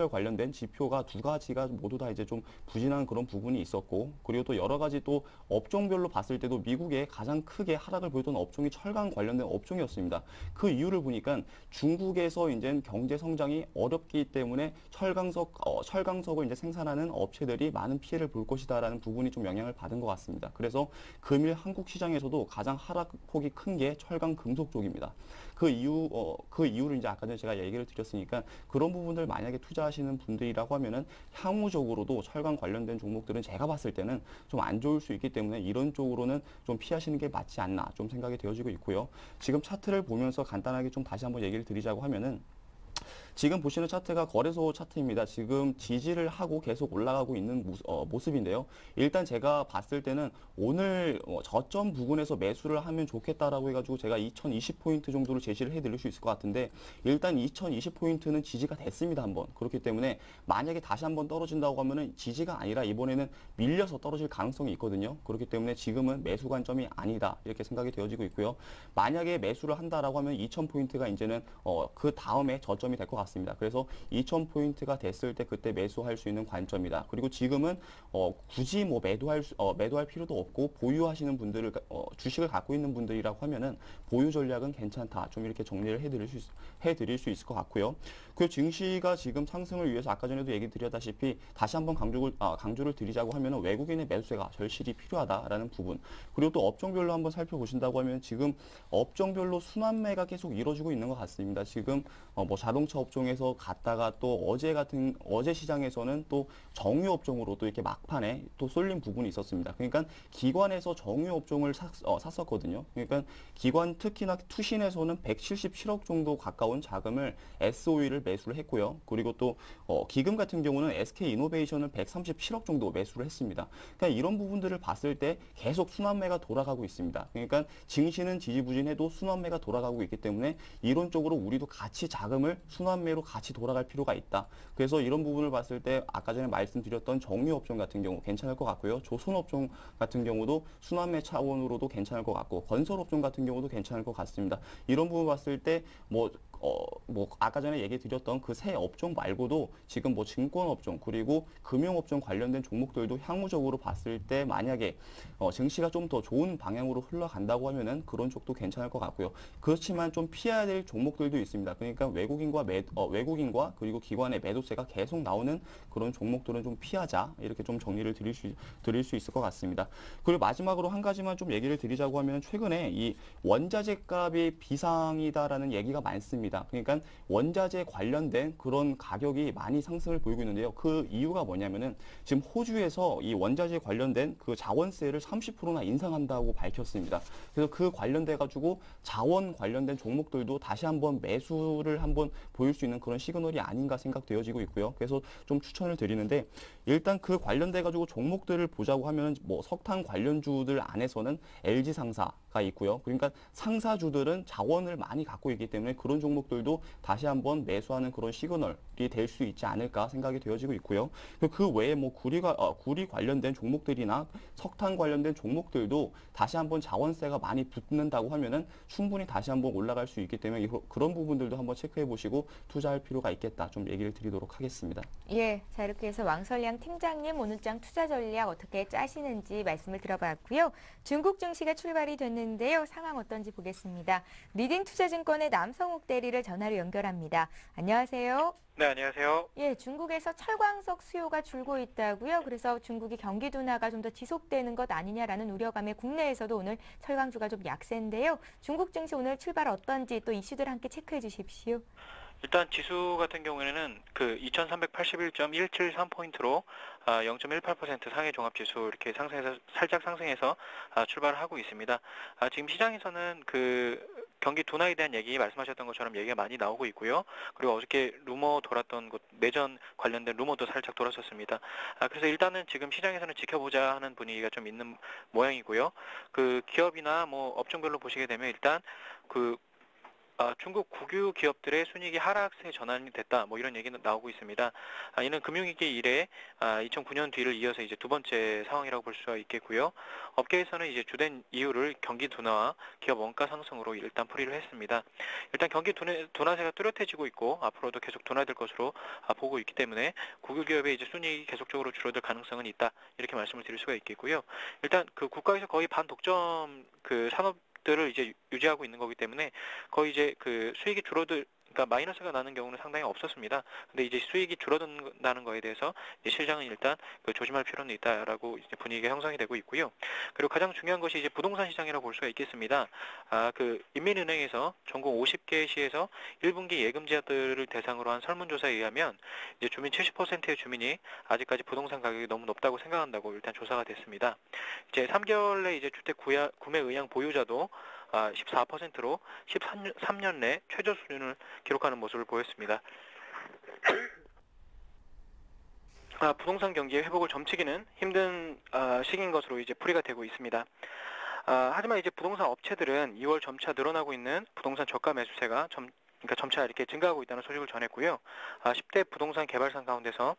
관련된 지표가 두 가지가 모두 다 이제 좀 부진한 그런 부분이 있었고, 그리고 또 여러 가지 또 업종별로 봤을 때도 미국에 가장 크게 하락을 보였던 업종이 철강 관련된 업종이었습니다. 그 이유를 보니까 중국에서 이제 경제 성장이 어렵기 때문에 철강석을 이제 생산하는 업체들이 많은 피해를 볼 것이다라는 부분이 좀 영향을 받은 것 같습니다. 그래서 금일 한국 시장에서도 가장 하락폭이 큰 게 철강 금속 쪽입니다. 그 이유를 이제 아까 전에 제가 얘기를 드렸으니까, 그런 부분들 만약에 투자하시는 분들이라고 하면은 향후적으로도 철강 관련된 종목들은 제가 봤을 때는 좀 안 좋을 수 있기 때문에 이런 쪽으로는 좀 피하시는 게 맞지 않나 좀 생각이 되어지고 있고요. 지금 차트를 보면서 간단하게 좀 다시 한번 얘기를 드리자고 하면은, 지금 보시는 차트가 거래소 차트입니다. 지금 지지를 하고 계속 올라가고 있는 모습인데요. 일단 제가 봤을 때는 오늘 저점 부근에서 매수를 하면 좋겠다라고 해가지고 제가 2020포인트 정도를 제시를 해드릴 수 있을 것 같은데, 일단 2020포인트는 지지가 됐습니다. 한번. 그렇기 때문에 만약에 다시 한번 떨어진다고 하면은 지지가 아니라 이번에는 밀려서 떨어질 가능성이 있거든요. 그렇기 때문에 지금은 매수 관점이 아니다 이렇게 생각이 되어지고 있고요. 만약에 매수를 한다라고 하면 2000포인트가 이제는 그 다음에 저점이 될 것 같습니다. 그래서 2000포인트가 됐을 때 그때 매수할 수 있는 관점이다. 그리고 지금은 굳이 뭐 매도할 필요도 없고, 보유하시는 분들을 주식을 갖고 있는 분들이라고 하면은 보유 전략은 괜찮다. 좀 이렇게 정리를 해드릴 수 있을 것 같고요. 그 증시가 지금 상승을 위해서 아까 전에도 얘기 드렸다시피 다시 한번 강조를 드리자고 하면은 외국인의 매수세가 절실히 필요하다라는 부분. 그리고 또 업종별로 한번 살펴보신다고 하면 지금 업종별로 순환매가 계속 이루어지고 있는 것 같습니다. 지금 뭐 자동차 업종 업종에서 갔다가 또 어제 시장에서는 또 정유 업종으로 또 이렇게 막판에 또 쏠린 부분이 있었습니다. 그러니까 기관에서 정유 업종을 샀었거든요. 그러니까 기관 특히나 투신에서는 177억 정도 가까운 자금을 SOE를 매수를 했고요. 그리고 또 기금 같은 경우는 SK이노베이션을 137억 정도 매수를 했습니다. 그러니까 이런 부분들을 봤을 때 계속 순환매가 돌아가고 있습니다. 그러니까 증시는 지지부진해도 순환매가 돌아가고 있기 때문에 이론적으로 우리도 같이 자금을 순환매로 같이 돌아갈 필요가 있다. 그래서 이런 부분을 봤을 때 아까 전에 말씀드렸던 정유 업종 같은 경우 괜찮을 것 같고요. 조선 업종 같은 경우도 순환매 차원으로도 괜찮을 것 같고 건설 업종 같은 경우도 괜찮을 것 같습니다. 이런 부분 봤을 때 아까 전에 얘기 드렸던 그 세 업종 말고도 지금 증권 업종 그리고 금융 업종 관련된 종목들도 향후적으로 봤을 때 만약에 증시가 좀 더 좋은 방향으로 흘러간다고 하면은 그런 쪽도 괜찮을 것 같고요. 그렇지만 좀 피해야 될 종목들도 있습니다. 그러니까 외국인과 그리고 기관의 매도세가 계속 나오는 그런 종목들은 좀 피하자 이렇게 좀 정리를 드릴 수 있을 것 같습니다. 그리고 마지막으로 한 가지만 좀 얘기를 드리자고 하면 최근에 이 원자재 값이 비상이다라는 얘기가 많습니다. 그러니까 원자재 관련된 그런 가격이 많이 상승을 보이고 있는데요. 그 이유가 뭐냐면은 지금 호주에서 이 원자재 관련된 그 자원세를 30%나 인상한다고 밝혔습니다. 그래서 그 관련돼 가지고 자원 관련된 종목들도 다시 한번 매수를 한번 보일 수 있는 그런 시그널이 아닌가 생각되어지고 있고요. 그래서 좀 추천을 드리는데 일단 그 관련돼 가지고 종목들을 보자고 하면 석탄 관련주들 안에서는 LG 상사가 있고요. 그러니까 상사주들은 자원을 많이 갖고 있기 때문에 그런 종목들도 다시 한번 매수하는 그런 시그널이 될 수 있지 않을까 생각이 되어지고 있고요. 그 외에 구리 관련된 종목들이나 석탄 관련된 종목들도 다시 한번 자원세가 많이 붙는다고 하면은 충분히 다시 한번 올라갈 수 있기 때문에 그런 부분들도 한번 체크해 보시고 투자할 필요가 있겠다. 좀 얘기를 드리도록 하겠습니다. 예, 자 이렇게 해서 왕설량 팀장님 오늘장 투자 전략 어떻게 짜시는지 말씀을 들어봤고요. 중국 증시가 출발이 됐는데요. 상황 어떤지 보겠습니다. 리딩투자증권의 남성욱 대리를 전화로 연결합니다. 안녕하세요. 네, 안녕하세요. 예, 중국에서 철광석 수요가 줄고 있다고요. 그래서 중국이 경기 둔화가 좀 더 지속되는 것 아니냐라는 우려감에 국내에서도 오늘 철강주가 좀 약세인데요. 중국 증시 오늘 출발 어떤지 또 이슈들 함께 체크해 주십시오. 일단 지수 같은 경우에는 그 2381.173포인트로 0.18% 상해 종합지수 이렇게 살짝 상승해서 출발을 하고 있습니다. 지금 시장에서는 그 경기 둔화에 대한 얘기 말씀하셨던 것처럼 얘기가 많이 나오고 있고요. 그리고 어저께 루머 돌았던 것 내전 관련된 루머도 살짝 돌았었습니다. 그래서 일단은 지금 시장에서는 지켜보자 하는 분위기가 좀 있는 모양이고요. 그 기업이나 업종별로 보시게 되면 일단 중국 국유 기업들의 순이익이 하락세 전환이 됐다. 이런 얘기는 나오고 있습니다. 이는 금융위기 이래 2009년 뒤를 이어서 이제 두 번째 상황이라고 볼 수가 있겠고요. 업계에서는 이제 주된 이유를 경기 둔화와 기업 원가 상승으로 일단 풀이를 했습니다. 일단 경기 둔화세가 뚜렷해지고 있고 앞으로도 계속 둔화될 것으로 보고 있기 때문에 국유 기업의 이제 순이익이 계속적으로 줄어들 가능성은 있다. 이렇게 말씀을 드릴 수가 있겠고요. 일단 그 국가에서 거의 반독점 그 산업들을 이제 유지하고 있는 거기 때문에 거의 이제 그 수익이 그러니까 마이너스가 나는 경우는 상당히 없었습니다. 근데 이제 수익이 줄어든다는 거에 대해서 이제 시장은 일단 조심할 필요는 있다라고 이제 분위기가 형성이 되고 있고요. 그리고 가장 중요한 것이 이제 부동산 시장이라고 볼 수가 있겠습니다. 그 인민은행에서 전국 50개 시에서 1분기 예금자들을 대상으로 한 설문조사에 의하면 이제 주민 70%의 주민이 아직까지 부동산 가격이 너무 높다고 생각한다고 일단 조사가 됐습니다. 이제 3개월 내 이제 주택 구매 의향 보유자도 14%로 13년 내 최저 수준을 기록하는 모습을 보였습니다. 부동산 경기의 회복을 점치기는 힘든 시기인 것으로 이제 풀이가 되고 있습니다. 하지만 이제 부동산 업체들은 2월 점차 늘어나고 있는 부동산 저가 매수세가 점차 이렇게 증가하고 있다는 소식을 전했고요. 10대 부동산 개발상 가운데서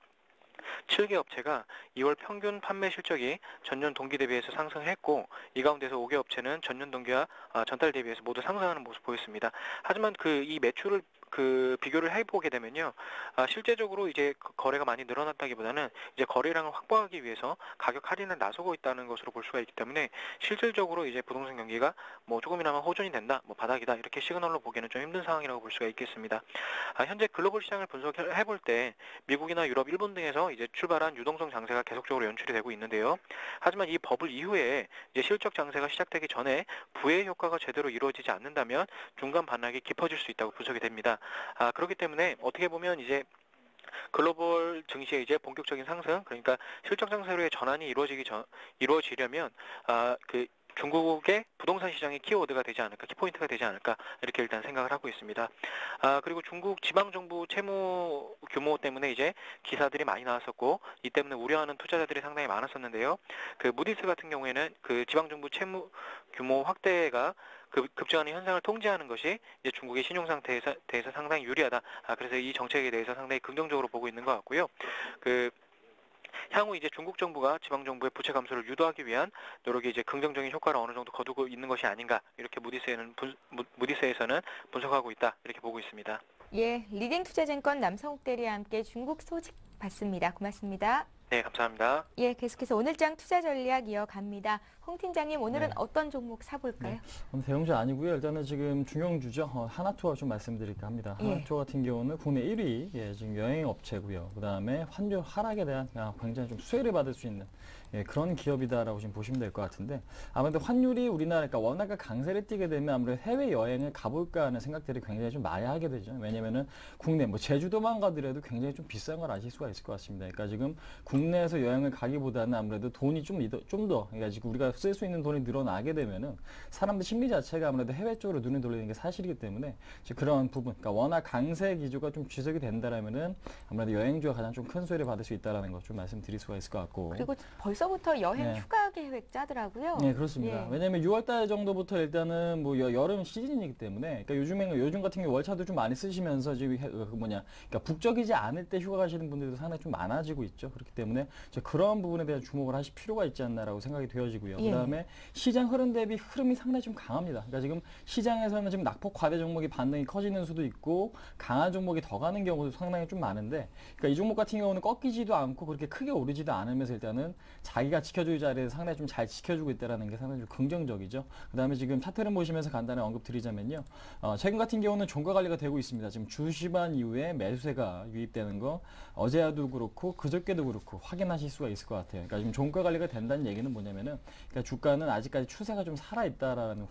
7개 업체가 2월 평균 판매 실적이 전년 동기 대비해서 상승했고 이 가운데서 5개 업체는 전년 동기와 전달 대비해서 모두 상승하는 모습을 보였습니다. 하지만 이 매출을 비교를 해보게 되면요, 실제적으로 이제 거래가 많이 늘어났다기보다는 이제 거래량을 확보하기 위해서 가격 할인을 나서고 있다는 것으로 볼 수가 있기 때문에 실질적으로 이제 부동산 경기가 조금이나마 호전이 된다, 바닥이다 이렇게 시그널로 보기에는 좀 힘든 상황이라고 볼 수가 있겠습니다. 현재 글로벌 시장을 분석해볼 때 미국이나 유럽, 일본 등에서 이제 출발한 유동성 장세가 계속적으로 연출이 되고 있는데요. 하지만 이 버블 이후에 이제 실적 장세가 시작되기 전에 부의 효과가 제대로 이루어지지 않는다면 중간 반락이 깊어질 수 있다고 분석이 됩니다. 그렇기 때문에 어떻게 보면 이제 글로벌 증시의 이제 본격적인 상승, 그러니까 실적 장세로의 전환이 이루어지려면 그 중국의 부동산 시장의 키워드가 되지 않을까, 키포인트가 되지 않을까 이렇게 일단 생각을 하고 있습니다. 그리고 중국 지방 정부 채무 규모 때문에 이제 기사들이 많이 나왔었고 이 때문에 우려하는 투자자들이 상당히 많았었는데요. 그 무디스 같은 경우에는 그 지방 정부 채무 규모 확대가 급증하는 현상을 통제하는 것이 이제 중국의 신용 상태에 대해서 상당히 유리하다. 그래서 이 정책에 대해서 상당히 긍정적으로 보고 있는 것 같고요. 향후 이제 중국 정부가 지방 정부의 부채 감소를 유도하기 위한 노력이 이제 긍정적인 효과를 어느 정도 거두고 있는 것이 아닌가 이렇게 무디스에서는 분석하고 있다 이렇게 보고 있습니다. 예, 리딩 투자증권 남성욱 대리와 함께 중국 소식 봤습니다. 고맙습니다. 네, 감사합니다. 예, 계속해서 오늘장 투자 전략 이어갑니다. 홍 팀장님, 오늘은 네. 어떤 종목 사볼까요? 오늘 대형주 아니고요. 일단은 지금 중형주죠. 하나투어 좀 말씀드릴까 합니다. 예. 하나투어 같은 경우는 국내 1위 지금 여행업체고요. 그다음에 환율 하락에 대한 굉장히 좀 수혜를 받을 수 있는 그런 기업이다라고 지금 보시면 될 것 같은데 아무래도 환율이 우리나라가 워낙 강세를 띠게 되면 아무래도 해외 여행을 가볼까 하는 생각들이 굉장히 좀 많이 하게 되죠. 왜냐면은 국내 뭐 제주도만 가더라도 굉장히 좀 비싼 걸 아실 수가 있을 것 같습니다. 그러니까 지금 국내에서 여행을 가기보다는 아무래도 돈이 좀 더 그러니까 지금 우리가 쓸 수 있는 돈이 늘어나게 되면은 사람들 심리 자체가 아무래도 해외 쪽으로 눈을 돌리는 게 사실이기 때문에 그런 부분, 그러니까 워낙 강세 기조가 좀 지속이 된다라면은 아무래도 여행주가 가장 좀 큰 수혜를 받을 수 있다라는 것 좀 말씀드릴 수가 있을 것 같고. 그리고 벌써부터 여행 네. 휴가 계획 짜더라고요. 네, 그렇습니다. 예. 왜냐하면 6월달 정도부터 일단은 뭐 여름 시즌이기 때문에, 그러니까 요즘 같은 경우 월차도 좀 많이 쓰시면서 지금 그러니까 북적이지 않을 때 휴가 가시는 분들도 상당히 좀 많아지고 있죠. 그렇기 때문에 그런 부분에 대한 주목을 하실 필요가 있지 않나라고 생각이 되어지고요. 예. 그다음에 시장 흐름 대비 흐름이 상당히 좀 강합니다. 그러니까 지금 시장에서는 지금 낙폭 과대 종목이 반등이 커지는 수도 있고 강한 종목이 더 가는 경우도 상당히 좀 많은데, 그러니까 이 종목 같은 경우는 꺾이지도 않고 그렇게 크게 오르지도 않으면서 일단은 자기가 지켜줄 자리에서 상당히 좀 잘 지켜주고 있다는 게 상당히 좀 긍정적이죠. 그다음에 지금 차트를 보시면서 간단히 언급드리자면요. 최근 같은 경우는 종가 관리가 되고 있습니다. 지금 주시반 이후에 매수세가 유입되는 거 어제도 그렇고 그저께도 그렇고 확인하실 수가 있을 것 같아요. 그러니까 지금 종가 관리가 된다는 얘기는 뭐냐면은 그러니까 주가는 아직까지 추세가 좀 살아있다라는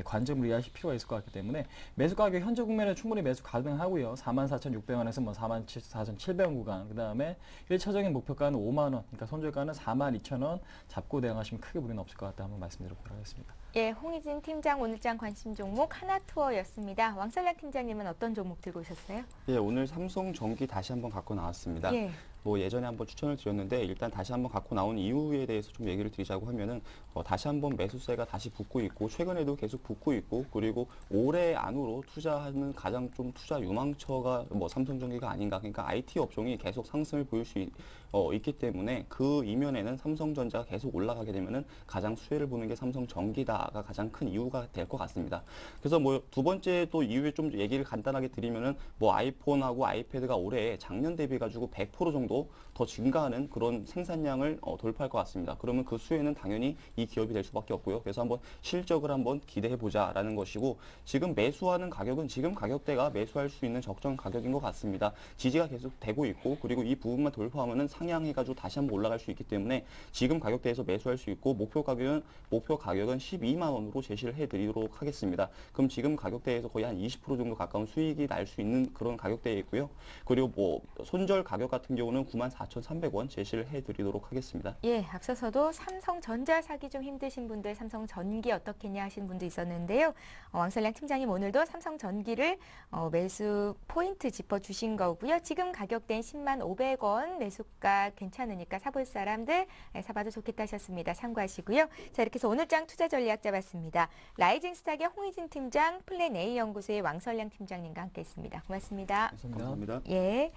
관점을 이해하실 필요가 있을 것 같기 때문에 매수 가격 현재 국면에 충분히 매수 가능하고요. 44,600원에서 뭐 44,700원 구간, 그다음에 1차적인 목표가는 5만 원, 그러니까 손절가는 42,000원 잡고 대응하시면 크게 무리는 없을 것 같다 한번 말씀드려보도록 하겠습니다. 예, 홍희진 팀장 오늘장 관심 종목 하나투어였습니다. 왕설량 팀장님은 어떤 종목 들고 오셨어요? 예, 오늘 삼성전기 다시 한번 갖고 나왔습니다. 예. 뭐 예전에 한번 추천을 드렸는데 일단 다시 한번 갖고 나온 이유에 대해서 좀 얘기를 드리자고 하면은 다시 한번 매수세가 다시 붙고 있고 최근에도 계속 붙고 있고, 그리고 올해 안으로 투자하는 가장 좀 투자 유망처가 뭐 삼성전기가 아닌가. 그러니까 IT 업종이 계속 상승을 보일 수 있기 때문에 그 이면에는 삼성전자가 계속 올라가게 되면은 가장 수혜를 보는 게 삼성전기다가 가장 큰 이유가 될 것 같습니다. 그래서 뭐 두 번째 또 이유에 좀 얘기를 간단하게 드리면은 뭐 아이폰하고 아이패드가 올해 작년 대비 가지고 100% 정도 더 증가하는 그런 생산량을 돌파할 것 같습니다. 그러면 그 수혜는 당연히 이 기업이 될 수밖에 없고요. 그래서 한번 실적을 한번 기대해 보자라는 것이고, 지금 매수하는 가격은 지금 가격대가 매수할 수 있는 적정 가격인 것 같습니다. 지지가 계속 되고 있고, 그리고 이 부분만 돌파하면은 상향해가지고 다시 한번 올라갈 수 있기 때문에 지금 가격대에서 매수할 수 있고, 목표 가격은 12만 원으로 제시를 해드리도록 하겠습니다. 그럼 지금 가격대에서 거의 한 20% 정도 가까운 수익이 날 수 있는 그런 가격대에 있고요. 그리고 뭐 손절 가격 같은 경우는 94,300원 제시를 해드리도록 하겠습니다. 예, 앞서서도 삼성전자 사기 좀 힘드신 분들 삼성전기 어떻겠냐 하신 분도 있었는데요. 왕설량 팀장님 오늘도 삼성전기를 매수 포인트 짚어주신 거고요. 지금 가격대인 10만 500원 매수가 괜찮으니까 사볼 사람들 사봐도 좋겠다 하셨습니다. 참고하시고요. 자, 이렇게 해서 오늘장 투자 전략 잡았습니다. 라이징 스탁의 홍희진 팀장, 플랜 A 연구소의 왕설량 팀장님과 함께했습니다. 고맙습니다. 감사합니다. 예.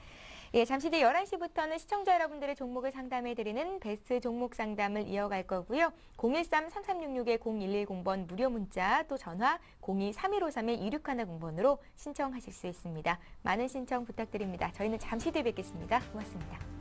예, 잠시 뒤 11시부터는 시청자 여러분들의 종목을 상담해드리는 베스트 종목 상담을 이어갈 거고요. 013-3366-0110번 무료 문자 또 전화 02-3153-2610번으로 신청하실 수 있습니다. 많은 신청 부탁드립니다. 저희는 잠시 뒤에 뵙겠습니다. 고맙습니다.